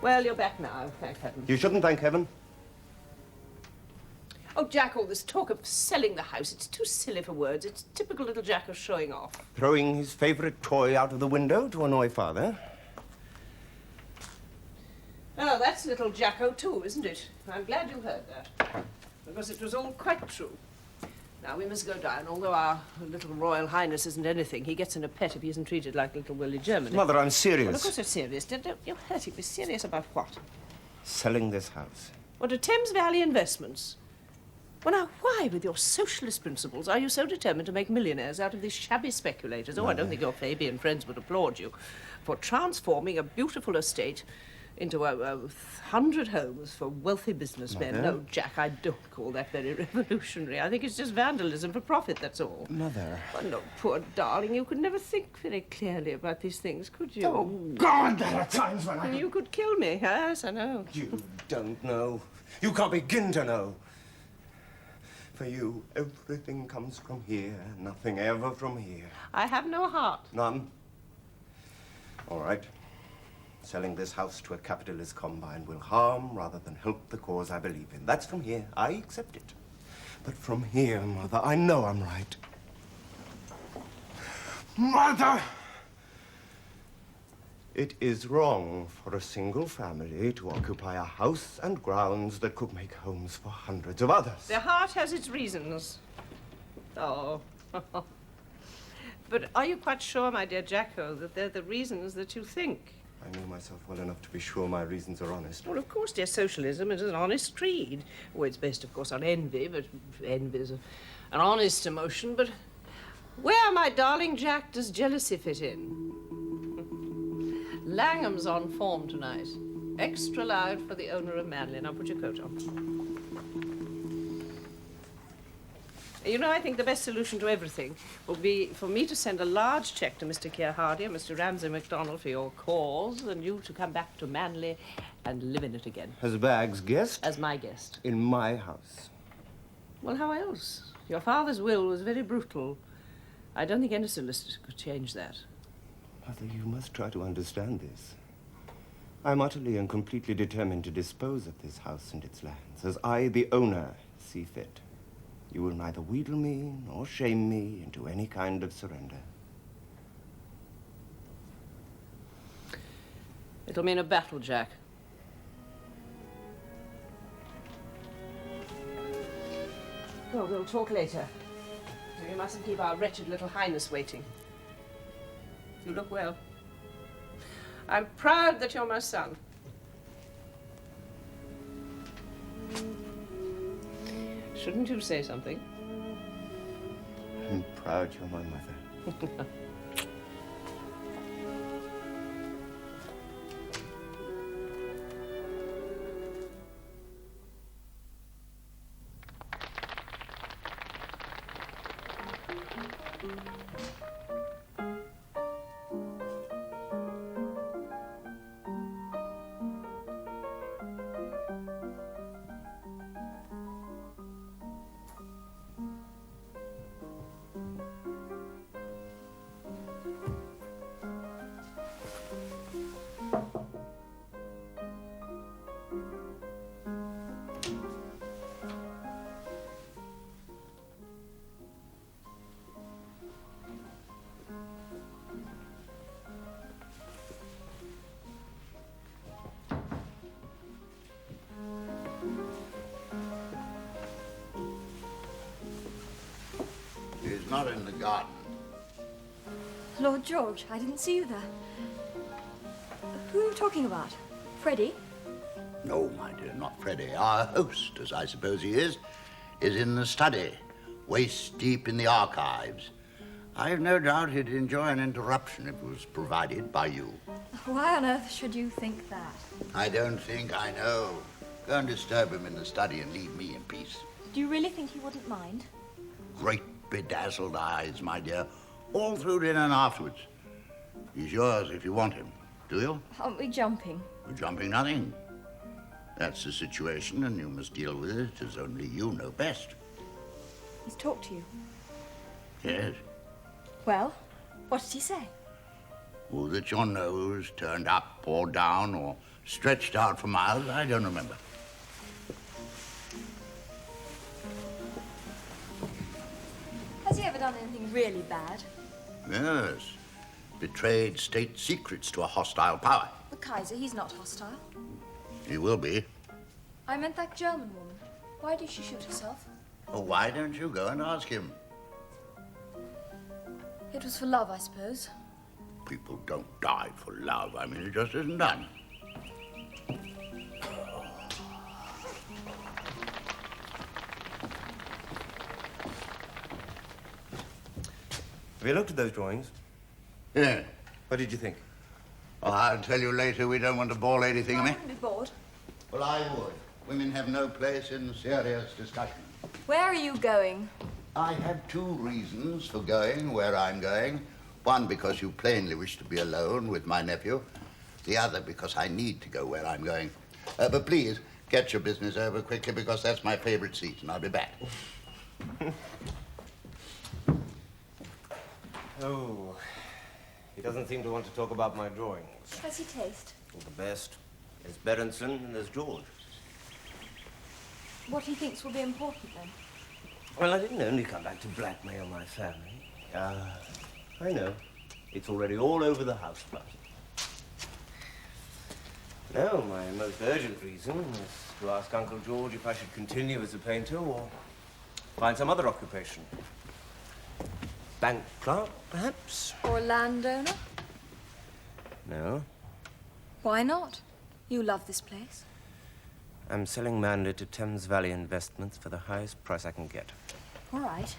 [SPEAKER 3] Well, you're back now, thank heaven.
[SPEAKER 7] You shouldn't thank heaven.
[SPEAKER 3] Oh, Jack, all this talk of selling the house, it's too silly for words. It's typical little Jack of showing off.
[SPEAKER 7] Throwing his favorite toy out of the window to annoy Father.
[SPEAKER 3] Oh, that's little Jacko, too, isn't it? I'm glad you heard that, because it was all quite true. Now, we must go down. Although our little Royal Highness isn't anything, he gets in a pet if he isn't treated like little Willie Germany.
[SPEAKER 7] Mother, I'm serious.
[SPEAKER 3] Well, of course you're serious. You're hurting me. Serious about what?
[SPEAKER 7] Selling this house.
[SPEAKER 3] What, to Thames Valley Investments? Well, now, why, with your socialist principles, are you so determined to make millionaires out of these shabby speculators? Oh, I don't think your Fabian friends would applaud you for transforming a beautiful estate into 100 homes for wealthy businessmen.
[SPEAKER 7] Mother?
[SPEAKER 3] No, Jack, I don't call that very revolutionary. I think it's just vandalism for profit, that's all.
[SPEAKER 7] Mother.
[SPEAKER 3] Oh, no, poor darling, you could never think very clearly about these things, could you?
[SPEAKER 7] Oh, God, there are times when I...
[SPEAKER 3] You could kill me, yes, I know.
[SPEAKER 7] You don't know. You can't begin to know. For you, everything comes from here, nothing ever from here.
[SPEAKER 3] I have no heart.
[SPEAKER 7] None. All right. Selling this house to a capitalist combine will harm rather than help the cause I believe in. That's from here. I accept it. But from here, Mother, I know I'm right. Mother! It is wrong for a single family to occupy a house and grounds that could make homes for hundreds of others.
[SPEAKER 3] The heart has its reasons. Oh. But are you quite sure, my dear Jacko, that they're the reasons that you think?
[SPEAKER 7] I know myself well enough to be sure my reasons are honest.
[SPEAKER 3] Well, of course, dear, socialism is an honest creed. Well, it's based, of course, on envy, but envy is an honest emotion. But where, my darling Jack, does jealousy fit in? Langham's on form tonight. Extra loud for the owner of Manley. Now put your coat on. You know, I think the best solution to everything would be for me to send a large check to Mr. Keir Hardy and Mr. Ramsay MacDonald for your cause, and you to come back to Manley and live in it again.
[SPEAKER 7] As Bag's guest?
[SPEAKER 3] As my guest.
[SPEAKER 7] In my house.
[SPEAKER 3] Well, how else? Your father's will was very brutal. I don't think any solicitor could change that.
[SPEAKER 7] Mother, you must try to understand this. I'm utterly and completely determined to dispose of this house and its lands, as I, the owner, see fit. You will neither wheedle me nor shame me into any kind of surrender.
[SPEAKER 3] It'll mean a battle, Jack. Well, we'll talk later. You mustn't keep our wretched little highness waiting. You look well. I'm proud that you're my son. Shouldn't you say something?
[SPEAKER 7] I'm proud you're my mother.
[SPEAKER 1] He's not in the garden.
[SPEAKER 5] Lord George, I didn't see you there. Who are you talking about? Freddie?
[SPEAKER 1] No, my dear, not Freddie. Our host, as I suppose he is in the study, waist deep in the archives. I've no doubt he'd enjoy an interruption if it was provided by you.
[SPEAKER 5] Why on earth should you think that?
[SPEAKER 1] I don't think I know. Go and disturb him in the study and leave me in peace.
[SPEAKER 5] Do you really think he wouldn't mind?
[SPEAKER 1] Great bedazzled eyes, my dear, all through dinner and afterwards. He's yours if you want him, do you?
[SPEAKER 5] Aren't we jumping?
[SPEAKER 1] We're jumping nothing. That's the situation, and you must deal with it as only you know best.
[SPEAKER 5] He's talked to you.
[SPEAKER 1] Yes.
[SPEAKER 5] Well, what did he say?
[SPEAKER 1] Oh, that your nose turned up or down or stretched out for miles, I don't remember.
[SPEAKER 5] Has he ever done anything really bad?
[SPEAKER 1] Yes. Betrayed state secrets to a hostile power.
[SPEAKER 5] The Kaiser, he's not hostile.
[SPEAKER 1] He will be.
[SPEAKER 5] I meant that German woman. Why did she shoot herself?
[SPEAKER 1] Well, why don't you go and ask him?
[SPEAKER 5] It was for love, I suppose.
[SPEAKER 1] People don't die for love. I mean, it just isn't done.
[SPEAKER 7] Have you looked at those drawings?
[SPEAKER 1] Yeah.
[SPEAKER 7] What did you think?
[SPEAKER 1] Oh, I'll tell you later. We don't want to bore Lady
[SPEAKER 5] I
[SPEAKER 1] Thingamy.
[SPEAKER 5] wouldn't be bored.
[SPEAKER 1] Well, I would. Women have no place in serious discussion.
[SPEAKER 5] Where are you going?
[SPEAKER 1] I have two reasons for going where I'm going. One, because you plainly wish to be alone with my nephew. The other, because I need to go where I'm going. But please, get your business over quickly, because that's my favorite seat, and I'll be back.
[SPEAKER 7] Oh, he doesn't seem to want to talk about my drawings.
[SPEAKER 5] How's he taste?
[SPEAKER 7] Well, the best. There's Berenson and there's George.
[SPEAKER 5] What he thinks will be important, then?
[SPEAKER 7] Well, I didn't only come back to blackmail my family. I know. It's already all over the house front. No, my most urgent reason is to ask Uncle George if I should continue as a painter or find some other occupation. Bank clerk, perhaps?
[SPEAKER 5] Or a landowner?
[SPEAKER 7] No.
[SPEAKER 5] Why not? You love this place.
[SPEAKER 7] I'm selling Manly to Thames Valley Investments for the highest price I can get.
[SPEAKER 5] All right.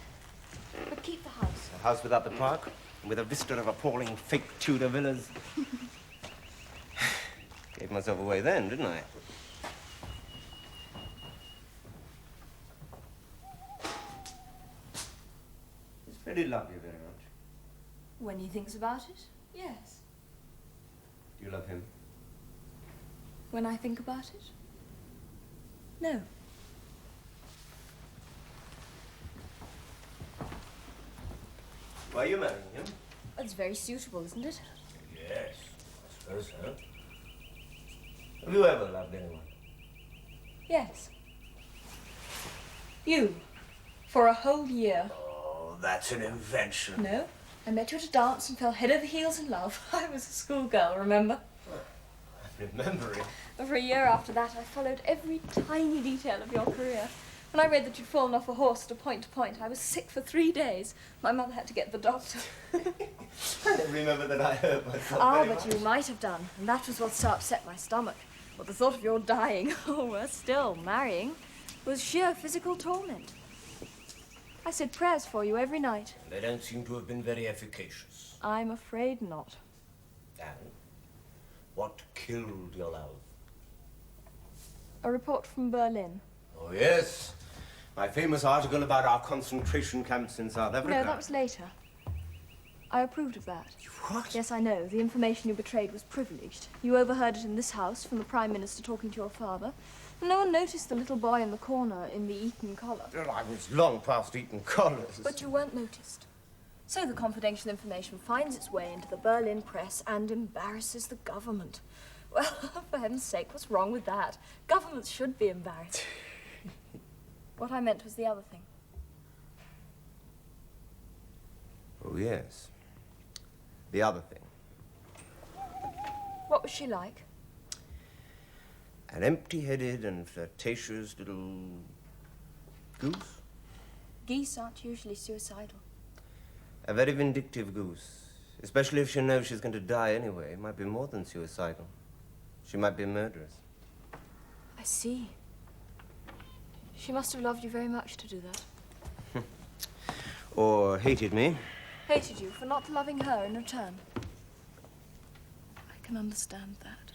[SPEAKER 5] But keep the house.
[SPEAKER 7] A house without the park, with a vista of appalling fake Tudor villas. Gave myself away then, didn't I? Does Freddie love you very much?
[SPEAKER 5] When he thinks about it, yes.
[SPEAKER 7] Do you love him?
[SPEAKER 5] When I think about it, no.
[SPEAKER 7] Why are you marrying him?
[SPEAKER 5] It's very suitable, isn't it?
[SPEAKER 7] Yes, I suppose so. Have you ever loved anyone?
[SPEAKER 5] Yes. You. For a whole year.
[SPEAKER 7] Oh, that's an invention.
[SPEAKER 5] No. I met you at a dance and fell head over heels in love. I was a schoolgirl, remember?
[SPEAKER 7] I'm remembering.
[SPEAKER 5] For a year after that, I followed every tiny detail of your career. When I read that you'd fallen off a horse at a point to point, I was sick for 3 days. My mother had to get the doctor.
[SPEAKER 7] I don't remember that I hurt myself
[SPEAKER 5] Ah,
[SPEAKER 7] very
[SPEAKER 5] but
[SPEAKER 7] much.
[SPEAKER 5] you might have done. And that was what so upset my stomach. But the thought of your dying, or worse still, marrying, was sheer physical torment. I said prayers for you every night.
[SPEAKER 7] They don't seem to have been very efficacious.
[SPEAKER 5] I'm afraid not.
[SPEAKER 7] And what killed your love?
[SPEAKER 5] A report from Berlin.
[SPEAKER 7] Oh, yes. My famous article about our concentration camps in South Africa.
[SPEAKER 5] No, that was later. I approved of that.
[SPEAKER 7] What?
[SPEAKER 5] Yes, I know. The information you betrayed was privileged. You overheard it in this house from the Prime Minister talking to your father. And no one noticed the little boy in the corner in the Eton collar.
[SPEAKER 7] Well, I was long past Eton collars.
[SPEAKER 5] But you weren't noticed. So the confidential information finds its way into the Berlin press and embarrasses the government. Well, for heaven's sake, what's wrong with that? Governments should be embarrassed. What I meant was the other thing.
[SPEAKER 7] Oh, yes. The other thing.
[SPEAKER 5] What was she like?
[SPEAKER 7] An empty-headed and flirtatious little goose.
[SPEAKER 5] Geese aren't usually suicidal.
[SPEAKER 7] A very vindictive goose. Especially if she knows she's going to die anyway. It might be more than suicidal. She might be murderous.
[SPEAKER 5] I see. She must have loved you very much to do that.
[SPEAKER 7] Or hated me.
[SPEAKER 5] Hated you for not loving her in return. I can understand that.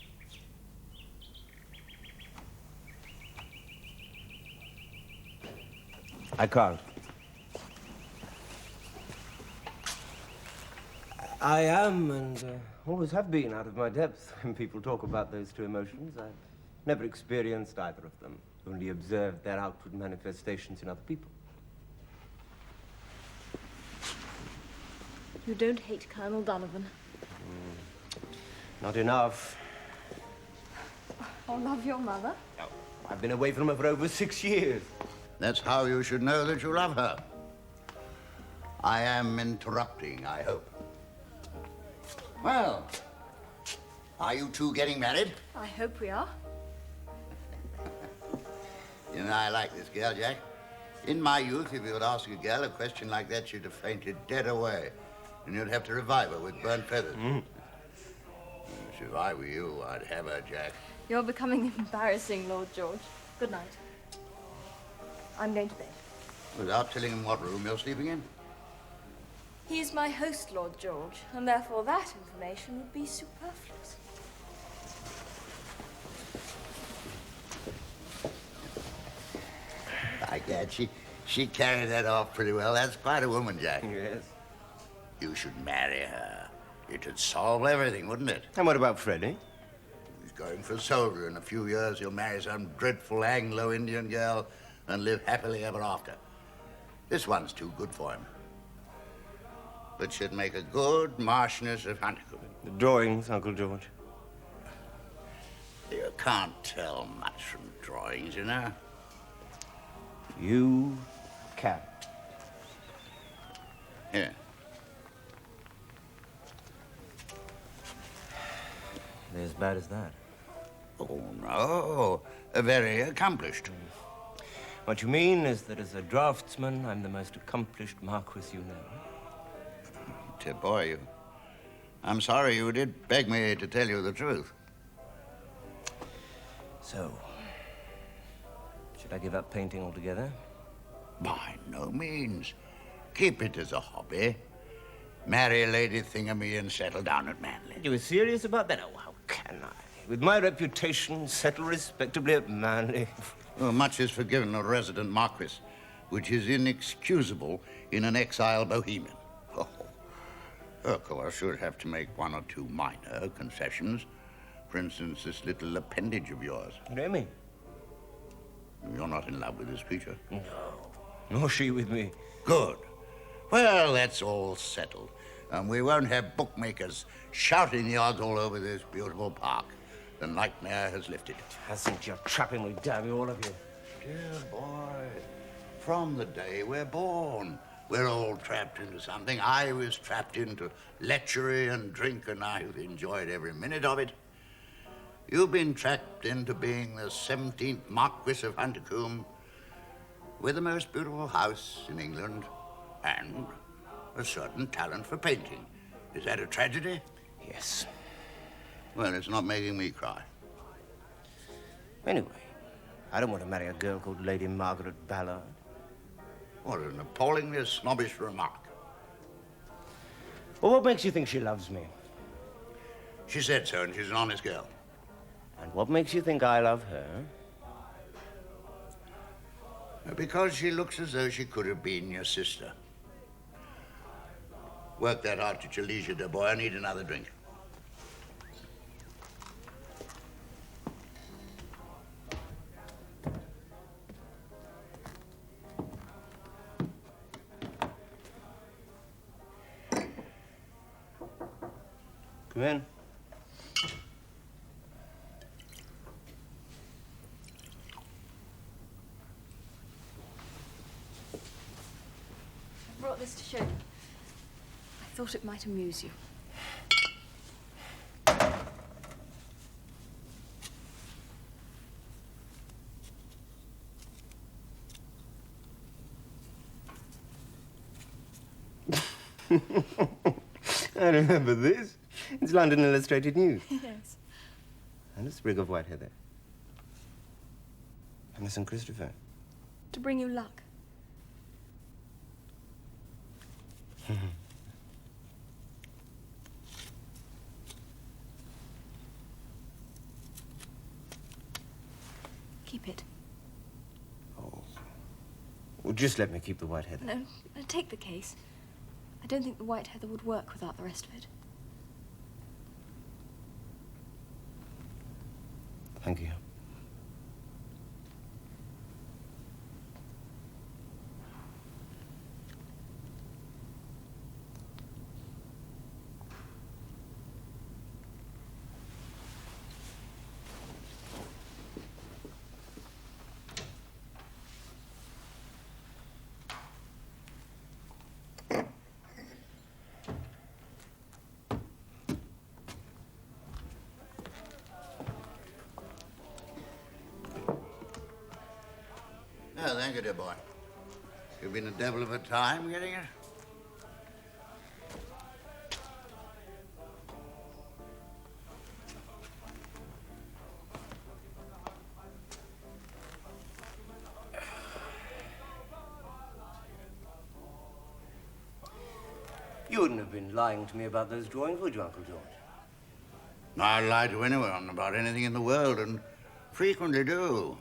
[SPEAKER 7] I can't. I am, and always have been, out of my depth when people talk about those two emotions. I've never experienced either of them, only observed their outward manifestations in other people.
[SPEAKER 5] You don't hate Colonel Donovan.
[SPEAKER 7] Not enough.
[SPEAKER 5] Or love your mother?
[SPEAKER 7] No, I've been away from her for over 6 years.
[SPEAKER 1] That's how you should know that you love her. I am interrupting, I hope. Well, are you two getting married?
[SPEAKER 5] I hope we are.
[SPEAKER 1] You know, I like this girl, Jack. In my youth, if you would ask a girl a question like that, she'd have fainted dead away. And you'd have to revive her with burnt feathers. If I were you, I'd have her, Jack.
[SPEAKER 5] You're becoming embarrassing, Lord George. Good night. I'm going to bed.
[SPEAKER 1] Without telling him what room you're sleeping in?
[SPEAKER 5] He is my host, Lord George, and therefore that information would be superfluous.
[SPEAKER 1] like that. She carried that off pretty well. That's quite a woman, Jack.
[SPEAKER 7] Yes.
[SPEAKER 1] You should marry her. It'd solve everything, wouldn't it?
[SPEAKER 7] And what about Freddie?
[SPEAKER 1] He's going for a soldier. In a few years, he'll marry some dreadful Anglo-Indian girl and live happily ever after. This one's too good for him. But she'd make a good Marchioness of Huntington.
[SPEAKER 7] The drawings, Uncle George.
[SPEAKER 1] You can't tell much from drawings, you know.
[SPEAKER 7] You can.
[SPEAKER 1] Here.
[SPEAKER 7] They're as bad as that.
[SPEAKER 1] Oh, no. Very accomplished.
[SPEAKER 7] What you mean is that as a draftsman, I'm the most accomplished Marquis you know.
[SPEAKER 1] Dear boy, I'm sorry you did beg me to tell you the truth.
[SPEAKER 7] So, should I give up painting altogether?
[SPEAKER 1] By no means. Keep it as a hobby. Marry Lady Thingamy and settle down at Manly.
[SPEAKER 7] You were serious about that? Oh, how can I? With my reputation, settle respectably at Manly.
[SPEAKER 1] Well, much is forgiven a resident marquis, which is inexcusable in an exile bohemian. Oh, of course, I should have to make one or two minor concessions. For instance, this little appendage of yours.
[SPEAKER 7] You know me?
[SPEAKER 1] You're not in love with this creature?
[SPEAKER 7] No. Nor she with me.
[SPEAKER 1] Good. Well, that's all settled. And we won't have bookmakers shouting the odds all over this beautiful park. The nightmare has lifted.
[SPEAKER 7] Hasn't you trappingly, damn you, all of you?
[SPEAKER 1] Dear boy, from the day we're born, we're all trapped into something. I was trapped into lechery and drink, and I've enjoyed every minute of it. You've been trapped into being the 17th Marquis of Huntington, with the most beautiful house in England, and a certain talent for painting. Is that a tragedy?
[SPEAKER 7] Yes.
[SPEAKER 1] Well, it's not making me cry.
[SPEAKER 7] Anyway, I don't want to marry a girl called Lady Margaret Ballard.
[SPEAKER 1] What an appallingly snobbish remark.
[SPEAKER 7] Well, what makes you think she loves me?
[SPEAKER 1] She said so, and she's an honest girl.
[SPEAKER 7] And what makes you think I love her?
[SPEAKER 1] Because she looks as though she could have been your sister. Work that out at your leisure, dear boy. I need another drink.
[SPEAKER 7] Come in.
[SPEAKER 5] I brought this to show you. I thought it might amuse you.
[SPEAKER 7] I remember this. It's London Illustrated News.
[SPEAKER 5] Yes.
[SPEAKER 7] And a sprig of white heather. And a St. Christopher.
[SPEAKER 5] To bring you luck. Keep it.
[SPEAKER 7] Oh. Well, just let me keep the white heather.
[SPEAKER 5] No, take the case. I don't think the white heather would work without the rest of it.
[SPEAKER 7] Thank you.
[SPEAKER 1] Oh, thank you, dear boy. You've been a devil of a time getting it.
[SPEAKER 7] You wouldn't have been lying to me about those drawings, would you, Uncle George?
[SPEAKER 1] I lie to anyone about anything in the world, and frequently do,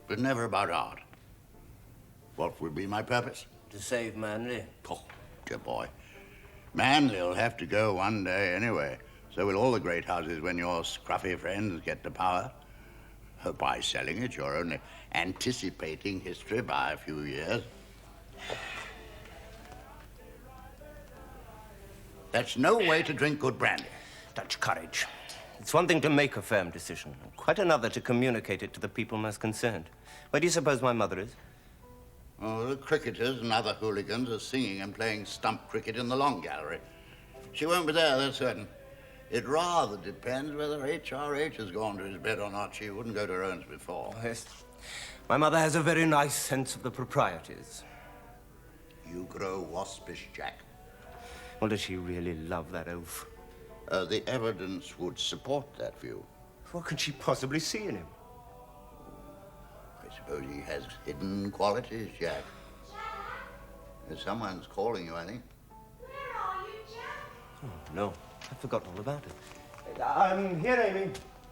[SPEAKER 1] but never about art. What would be my purpose?
[SPEAKER 7] To save Manly.
[SPEAKER 1] Oh, dear boy. Manly'll have to go one day anyway. So will all the great houses when your scruffy friends get to power. By selling it, you're only anticipating history by a few years. That's no way to drink good brandy.
[SPEAKER 7] Dutch courage. It's one thing to make a firm decision, and quite another to communicate it to the people most concerned. Where do you suppose my mother is?
[SPEAKER 1] Oh, the cricketers and other hooligans are singing and playing stump cricket in the long gallery. She won't be there, that's certain. It rather depends whether H.R.H. has gone to his bed or not. She wouldn't go to her own before.
[SPEAKER 7] Yes. My mother has a very nice sense of the proprieties.
[SPEAKER 1] You grow waspish, Jack.
[SPEAKER 7] Well, does she really love that oaf?
[SPEAKER 1] The evidence would support that view.
[SPEAKER 7] What can she possibly see in him?
[SPEAKER 1] I suppose he has hidden qualities, Jack. Someone's calling you, I think.
[SPEAKER 8] Where are you, Jack?
[SPEAKER 7] Oh, no. I've forgotten all about it. I'm here, Amy.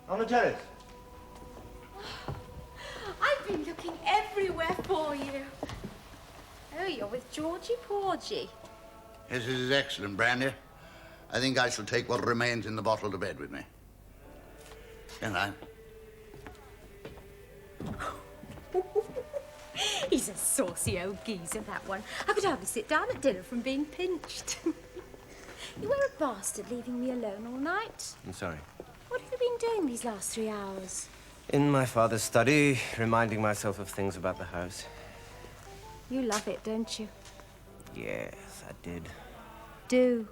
[SPEAKER 7] On the terrace.
[SPEAKER 8] I've been looking everywhere for you. Oh, you're with Georgie Porgy.
[SPEAKER 1] Yes, this is excellent, Brandy. I think I shall take what remains in the bottle to bed with me. Can I?
[SPEAKER 8] He's a saucy old geezer, that one. I could hardly sit down at dinner from being pinched. You were a bastard leaving me alone all night.
[SPEAKER 7] I'm sorry.
[SPEAKER 8] What have you been doing these last 3 hours?
[SPEAKER 7] In my father's study, reminding myself of things about the house.
[SPEAKER 8] You love it, don't you?
[SPEAKER 7] Yes, I did.
[SPEAKER 8] Do.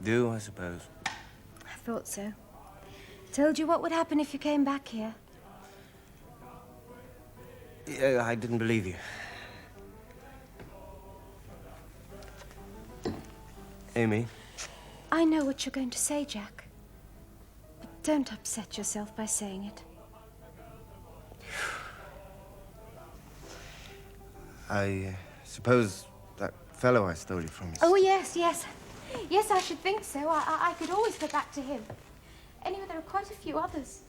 [SPEAKER 7] Do, I suppose.
[SPEAKER 8] I thought so. Told you what would happen if you came back here.
[SPEAKER 7] Yeah, I didn't believe you. Amy?
[SPEAKER 8] I know what you're going to say, Jack. But don't upset yourself by saying it.
[SPEAKER 7] I suppose that fellow I stole you from is...
[SPEAKER 8] Oh, yes, yes. Yes, I should think so. I could always go back to him. Anyway, there are quite a few others.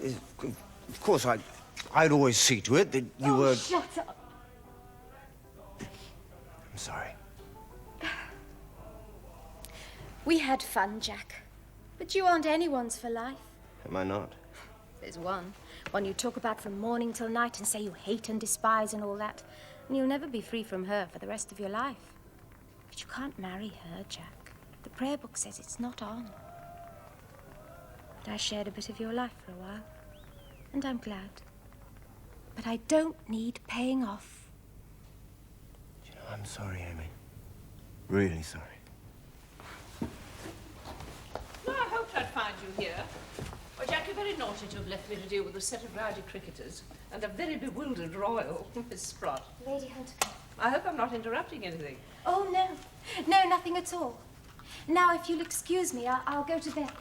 [SPEAKER 7] Of course, I'd always see to it that you were...
[SPEAKER 8] Shut up.
[SPEAKER 7] I'm sorry.
[SPEAKER 8] We had fun, Jack. But you aren't anyone's for life.
[SPEAKER 7] Am I not?
[SPEAKER 8] There's one. One you talk about from morning till night and say you hate and despise and all that. And you'll never be free from her for the rest of your life. But you can't marry her, Jack. The prayer book says it's not on. But I shared a bit of your life for a while. And I'm glad. But I don't need paying off.
[SPEAKER 7] You know, I'm sorry, Amy. Really sorry.
[SPEAKER 3] Well, I hoped I'd find you here. Well, Jack, you're very naughty to have left me to deal with a set of rowdy cricketers and a very bewildered royal, Miss Sprott.
[SPEAKER 8] Lady Hunter.
[SPEAKER 3] I hope I'm not interrupting anything.
[SPEAKER 8] Oh, no. No, nothing at all. Now, if you'll excuse me, I'll go to bed.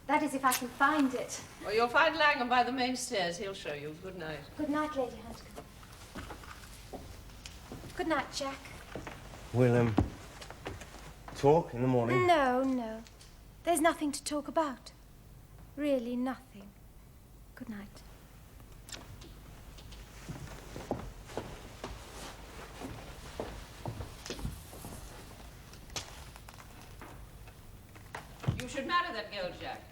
[SPEAKER 8] That is, if I can find it.
[SPEAKER 3] Well, you'll find Langham by the main stairs. He'll show you. Good night.
[SPEAKER 8] Good night, Lady Hunter. Good night, Jack.
[SPEAKER 7] We'll, talk in the morning?
[SPEAKER 8] No, no. There's nothing to talk about. Really nothing. Good night.
[SPEAKER 3] You should marry that girl, Jack.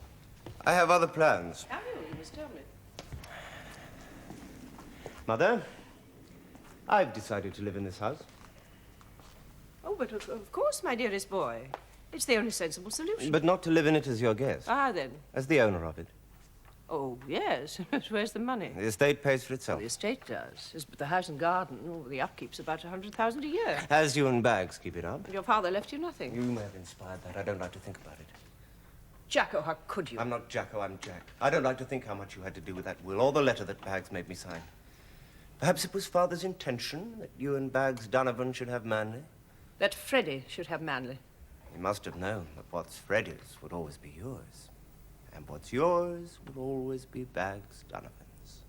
[SPEAKER 7] I have other plans.
[SPEAKER 3] Have you? You must tell me.
[SPEAKER 7] Mother, I've decided to live in this house.
[SPEAKER 3] Oh, but of course, my dearest boy. It's the only sensible solution.
[SPEAKER 7] But not to live in it as your guest.
[SPEAKER 3] Ah, then.
[SPEAKER 7] As the owner of it.
[SPEAKER 3] Oh, yes. But where's the money?
[SPEAKER 7] The estate pays for
[SPEAKER 3] Well,
[SPEAKER 7] itself.
[SPEAKER 3] the estate does. Yes, but the house and garden, oh, the upkeep's about 100,000 a year.
[SPEAKER 7] As you and Bags keep it up.
[SPEAKER 3] And your father left you nothing.
[SPEAKER 7] You may have inspired that. I don't like to think about it.
[SPEAKER 3] Jacko, how could you?
[SPEAKER 7] I'm not Jacko, I'm Jack. I don't like to think how much you had to do with that will or the letter that Bags made me sign. Perhaps it was Father's intention that you and Bags Donovan should have Manly.
[SPEAKER 3] That Freddie should have Manly.
[SPEAKER 7] He must have known that what's Freddie's would always be yours. And what's yours would always be Bags Donovan's.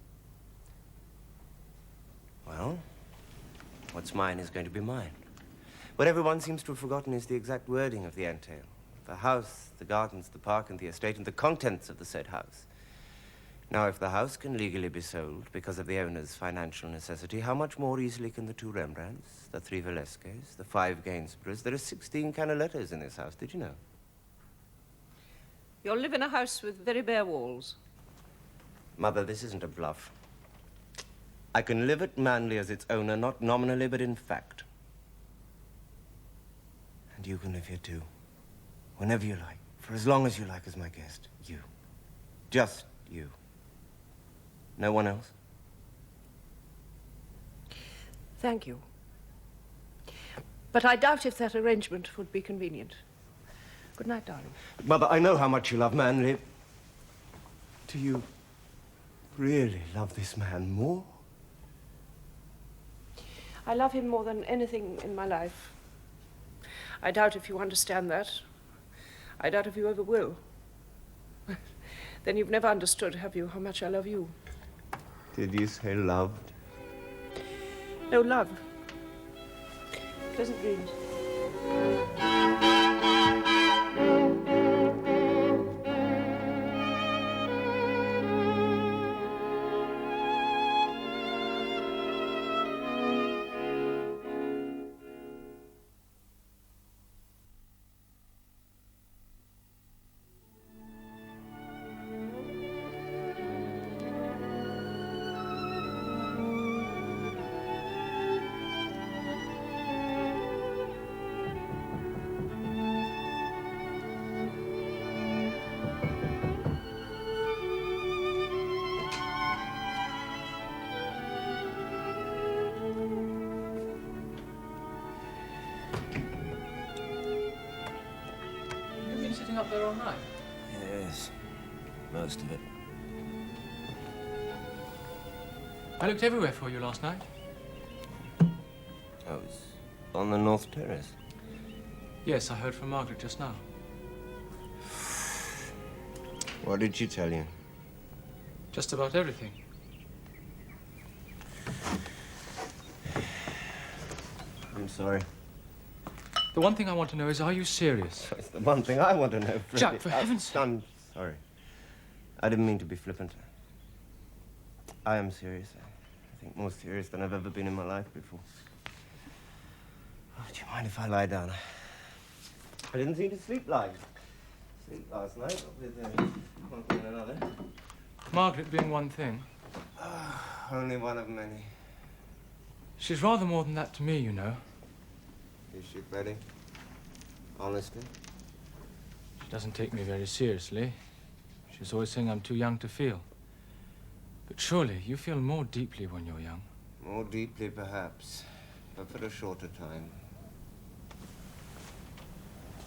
[SPEAKER 7] Well, what's mine is going to be mine. What everyone seems to have forgotten is the exact wording of the entail. The house, the gardens, the park, and the estate, and the contents of the said house. Now, if the house can legally be sold because of the owner's financial necessity, how much more easily can the 2 Rembrandts, the 3 Velasquez, the 5 Gainsboroughs? There are 16 Canalettos in this house, did you know?
[SPEAKER 3] You'll live in a house with very bare walls.
[SPEAKER 7] Mother, this isn't a bluff. I can live at Manley as its owner, not nominally, but in fact. And you can live here too. Whenever you like. For as long as you like as my guest. You. Just you. No one else?
[SPEAKER 3] Thank you. But I doubt if that arrangement would be convenient. Good night, darling.
[SPEAKER 7] Mother, I know how much you love Manley. Do you really love this man more?
[SPEAKER 3] I love him more than anything in my life. I doubt if you understand that. I doubt if you ever will. Then you've never understood, have you, how much I love you?
[SPEAKER 7] Did you say loved?
[SPEAKER 3] No, love. Pleasant dreams.
[SPEAKER 9] Sitting up there all night?
[SPEAKER 7] Yes, most of it.
[SPEAKER 9] I looked everywhere for you last night.
[SPEAKER 7] I was on the North Terrace.
[SPEAKER 9] Yes, I heard from Margaret just now.
[SPEAKER 7] What did she tell you?
[SPEAKER 9] Just about everything.
[SPEAKER 7] I'm sorry.
[SPEAKER 9] The one thing I want to know is, are you serious?
[SPEAKER 7] That's the one thing I want to know, Freddie.
[SPEAKER 9] Jack, for heaven's sake.
[SPEAKER 7] I'm sorry. I didn't mean to be flippant. I am serious. I think more serious than I've ever been in my life before. Oh, do you mind if I lie down? I didn't seem to sleep last night, with one thing and another.
[SPEAKER 9] Margaret being one thing.
[SPEAKER 7] Only one of many.
[SPEAKER 9] She's rather more than that to me, you know.
[SPEAKER 7] Is she, Freddie? Honestly?
[SPEAKER 9] She doesn't take me very seriously. She's always saying I'm too young to feel. But surely you feel more deeply when you're young.
[SPEAKER 7] More deeply, perhaps, but for a shorter time.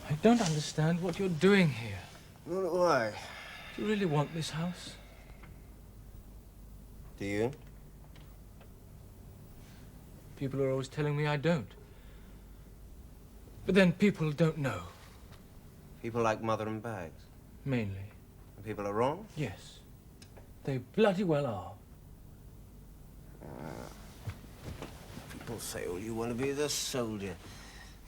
[SPEAKER 9] I don't understand what you're doing here.
[SPEAKER 7] Nor do I.
[SPEAKER 9] Do you really want this house?
[SPEAKER 7] Do you?
[SPEAKER 9] People are always telling me I don't. But then people don't know.
[SPEAKER 7] People like Mother and Bags.
[SPEAKER 9] Mainly.
[SPEAKER 7] And people are wrong?
[SPEAKER 9] Yes. They bloody well are.
[SPEAKER 7] People say all you want to be is a soldier.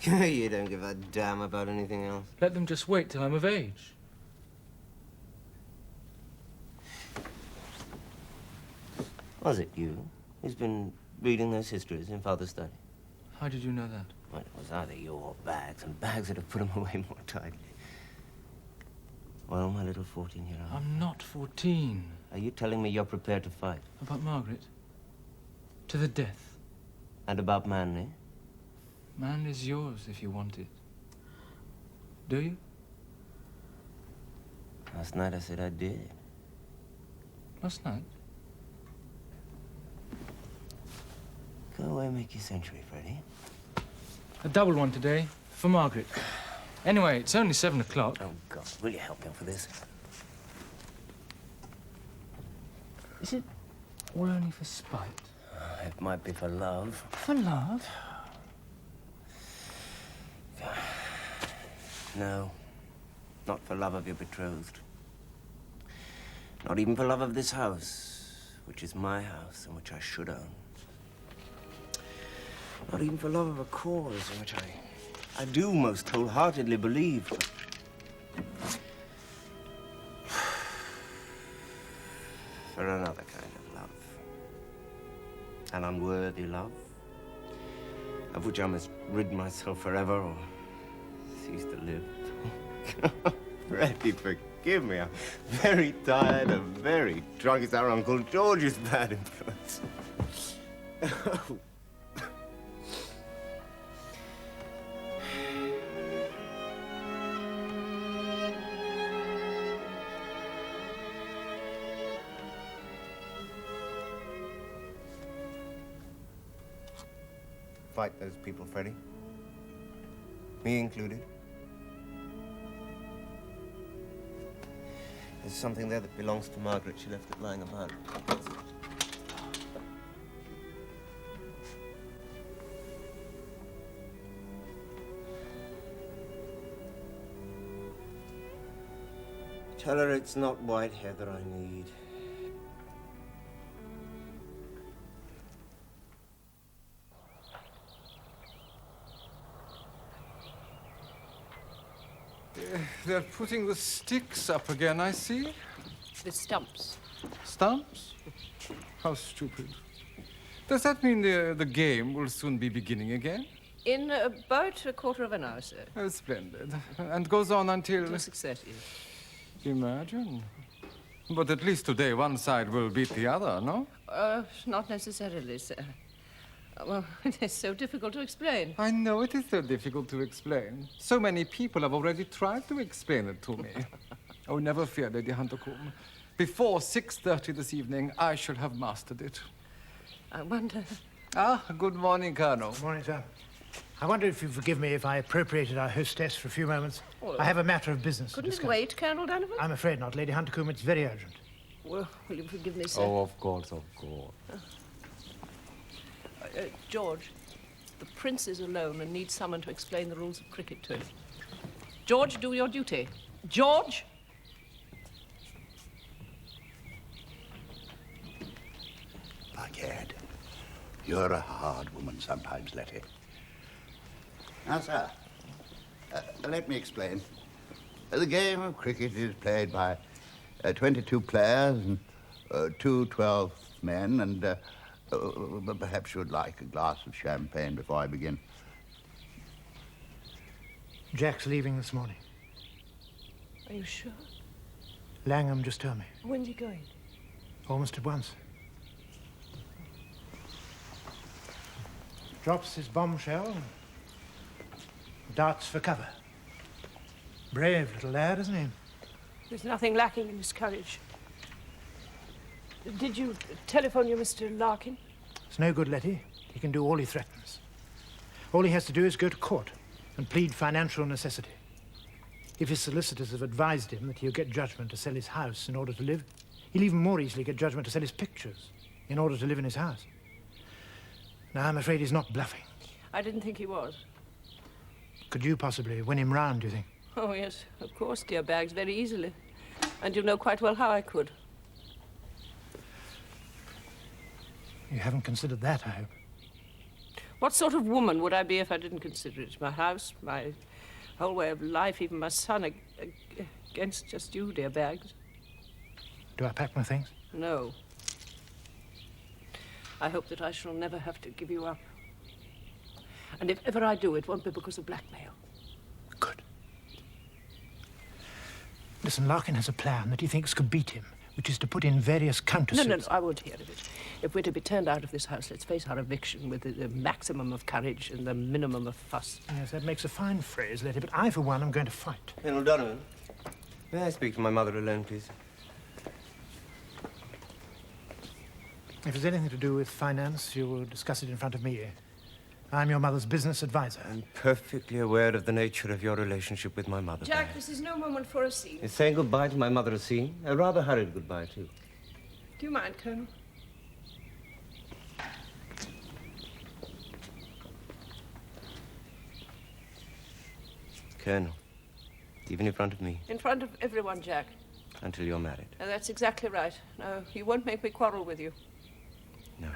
[SPEAKER 7] You don't give a damn about anything else.
[SPEAKER 9] Let them just wait till I'm of age.
[SPEAKER 7] Was it you who's been reading those histories in Father's study?
[SPEAKER 9] How did you know that?
[SPEAKER 7] Well, it was either you or Bags, and Bags would have put them away more tightly. Well, my little 14-year-old.
[SPEAKER 9] I'm not 14.
[SPEAKER 7] Are you telling me you're prepared to fight?
[SPEAKER 9] About Margaret? To the death.
[SPEAKER 7] And about Manley?
[SPEAKER 9] Man is yours if you want it. Do you?
[SPEAKER 7] Last night I said I did.
[SPEAKER 9] Last night?
[SPEAKER 7] Go away and make your century, Freddie.
[SPEAKER 9] A double one today, for Margaret. Anyway, it's only 7 o'clock.
[SPEAKER 7] Oh, God, will you help me out for this?
[SPEAKER 9] Is it all only for spite?
[SPEAKER 7] It might be for love.
[SPEAKER 9] For love?
[SPEAKER 7] No, not for love of your betrothed. Not even for love of this house, which is my house and which I should own. Not even for love of a cause in which I do most wholeheartedly believe. for another kind of love. An unworthy love, of which I must rid myself forever or cease to live. Freddie, forgive me. I'm very tired and very drunk. It's our Uncle George's bad influence. Fight those people, Freddie. Me included. There's something there that belongs to Margaret. She left it lying about. Tell her it's not white heather I need.
[SPEAKER 6] They're putting the sticks up again, I see.
[SPEAKER 3] The stumps.
[SPEAKER 6] Stumps? How stupid. Does that mean the game will soon be beginning again?
[SPEAKER 3] In about a quarter of an hour, sir.
[SPEAKER 6] Oh, splendid. And goes on until...
[SPEAKER 3] Till 6:30.
[SPEAKER 6] Imagine. But at least today one side will beat the other, no?
[SPEAKER 3] Not necessarily, sir. Well, it is so difficult to explain.
[SPEAKER 6] I know it is so difficult to explain. So many people have already tried to explain it to me. Oh, never fear, Lady Huntercombe. Before 6:30 this evening, I shall have mastered it.
[SPEAKER 3] I wonder...
[SPEAKER 6] Ah, good morning, Colonel.
[SPEAKER 2] Good morning, sir. I wonder if you forgive me if I appropriated our hostess for a few moments.
[SPEAKER 3] Well,
[SPEAKER 2] I have a matter of business to
[SPEAKER 3] couldn't
[SPEAKER 2] discuss.
[SPEAKER 3] it wait, Colonel Donovan?
[SPEAKER 2] I'm afraid not, Lady Huntercombe. It's very urgent.
[SPEAKER 3] Well, will you forgive me, sir?
[SPEAKER 6] Oh, of course, of course.
[SPEAKER 3] George, the prince is alone and needs someone to explain the rules of cricket to him. George, do your duty. George!
[SPEAKER 1] By gad, you're a hard woman sometimes, Letty. Now, sir, let me explain. The game of cricket is played by 22 players and 2 12th men, and but perhaps you'd like a glass of champagne before I begin.
[SPEAKER 2] Jack's leaving this morning.
[SPEAKER 3] Are you sure?
[SPEAKER 2] Langham just told me.
[SPEAKER 3] When's he going?
[SPEAKER 2] Almost at once. Drops his bombshell and darts for cover. Brave little lad, isn't he?
[SPEAKER 3] There's nothing lacking in his courage. Did you telephone your Mr. Larkin?
[SPEAKER 2] It's no good, Letty. He can do all he threatens. All he has to do is go to court and plead financial necessity. If his solicitors have advised him that he'll get judgment to sell his house in order to live, he'll even more easily get judgment to sell his pictures in order to live in his house. Now, I'm afraid he's not bluffing.
[SPEAKER 3] I didn't think he was.
[SPEAKER 2] Could you possibly win him round, do you think?
[SPEAKER 3] Oh, yes, of course, dear Baggs, very easily. And you know quite well how I could.
[SPEAKER 2] You haven't considered that, I hope.
[SPEAKER 3] What sort of woman would I be if I didn't consider it? My house, my whole way of life, even my son, against just you, dear Baggs.
[SPEAKER 2] Do I pack my things?
[SPEAKER 3] No. I hope that I shall never have to give you up. And if ever I do, it won't be because of blackmail.
[SPEAKER 2] Good. Listen, Larkin has a plan that he thinks could beat him, which is to put in various countersuits.
[SPEAKER 3] No, I won't hear of it. If we're to be turned out of this house, let's face our eviction with the maximum of courage and the minimum of fuss.
[SPEAKER 2] Yes, that makes a fine phrase, Letty, but I, for one, am going to fight.
[SPEAKER 7] Colonel Donovan, may I speak to my mother alone, please?
[SPEAKER 2] If there's anything to do with finance, you will discuss it in front of me. I'm your mother's business advisor.
[SPEAKER 7] I'm perfectly aware of the nature of your relationship with my mother.
[SPEAKER 3] Jack, this is no moment for a scene.
[SPEAKER 7] Is saying goodbye to my mother a scene? A rather hurried goodbye, too.
[SPEAKER 3] Do you mind, Colonel?
[SPEAKER 7] Colonel, even in front of me,
[SPEAKER 3] In front of everyone, Jack.
[SPEAKER 7] until you're married.
[SPEAKER 3] That's exactly right. No, you won't make me quarrel with you.
[SPEAKER 7] No.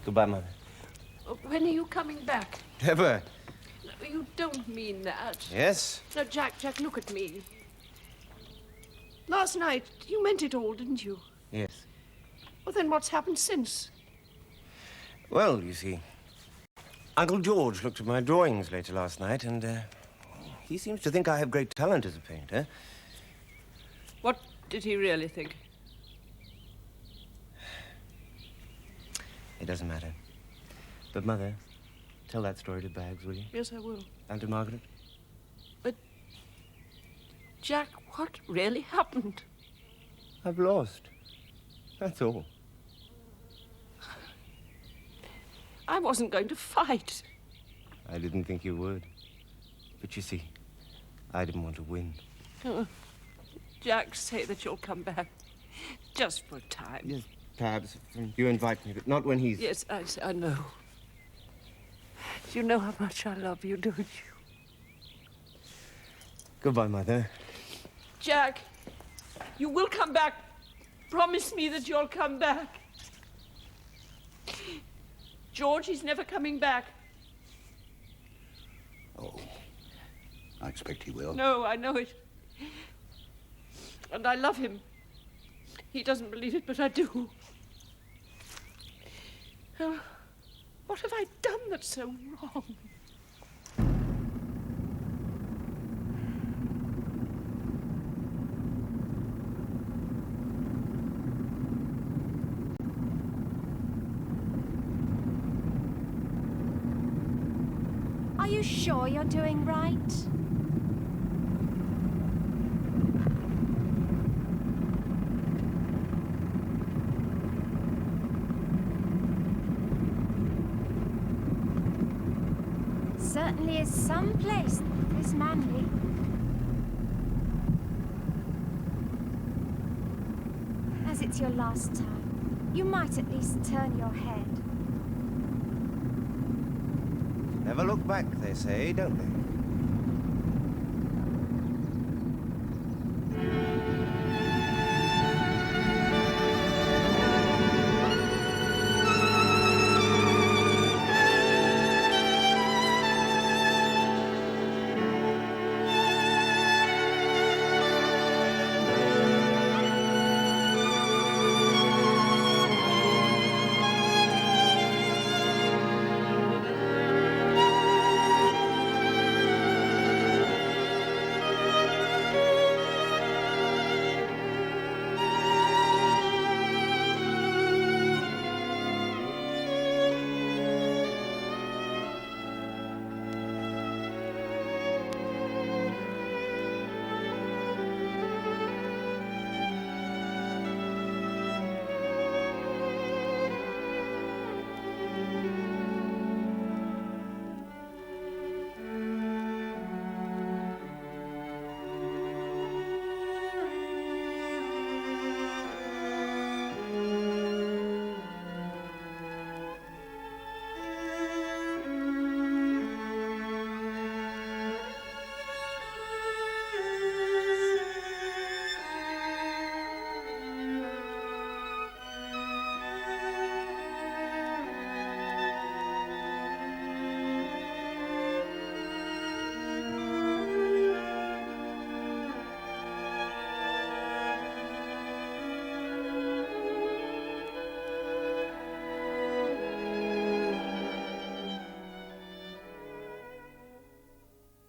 [SPEAKER 7] Goodbye, Mother.
[SPEAKER 3] When are you coming back?
[SPEAKER 7] Never.
[SPEAKER 3] you don't mean that.
[SPEAKER 7] Yes?
[SPEAKER 3] No, Jack, look at me. Last night, you meant it all, didn't you?
[SPEAKER 7] Yes.
[SPEAKER 3] Well, then what's happened since?
[SPEAKER 7] Well, you see, Uncle George looked at my drawings later last night, and he seems to think I have great talent as a painter.
[SPEAKER 3] What did he really think?
[SPEAKER 7] It doesn't matter. But, Mother, tell that story to Bags, will you?
[SPEAKER 3] Yes, I will.
[SPEAKER 7] And to Margaret?
[SPEAKER 3] But, Jack, what really happened?
[SPEAKER 7] I've lost. That's all.
[SPEAKER 3] I wasn't going to fight.
[SPEAKER 7] I didn't think you would. But you see, I didn't want to win.
[SPEAKER 3] Oh, Jack, say that you'll come back. Just for a time.
[SPEAKER 7] Yes, perhaps. You invite me, but not when he's...
[SPEAKER 3] Yes, I know. You know how much I love you, don't you?
[SPEAKER 7] Goodbye, Mother.
[SPEAKER 3] Jack, you will come back. Promise me that you'll come back. George, he's never coming back.
[SPEAKER 1] Oh, I expect he will.
[SPEAKER 3] No, I know it. And I love him. He doesn't believe it, but I do. Oh, what have I done that's so wrong?
[SPEAKER 8] Are you sure you're doing right? Certainly is some place this manly. As it's your last time, you might at least turn your head.
[SPEAKER 7] Never look back, they say, don't they?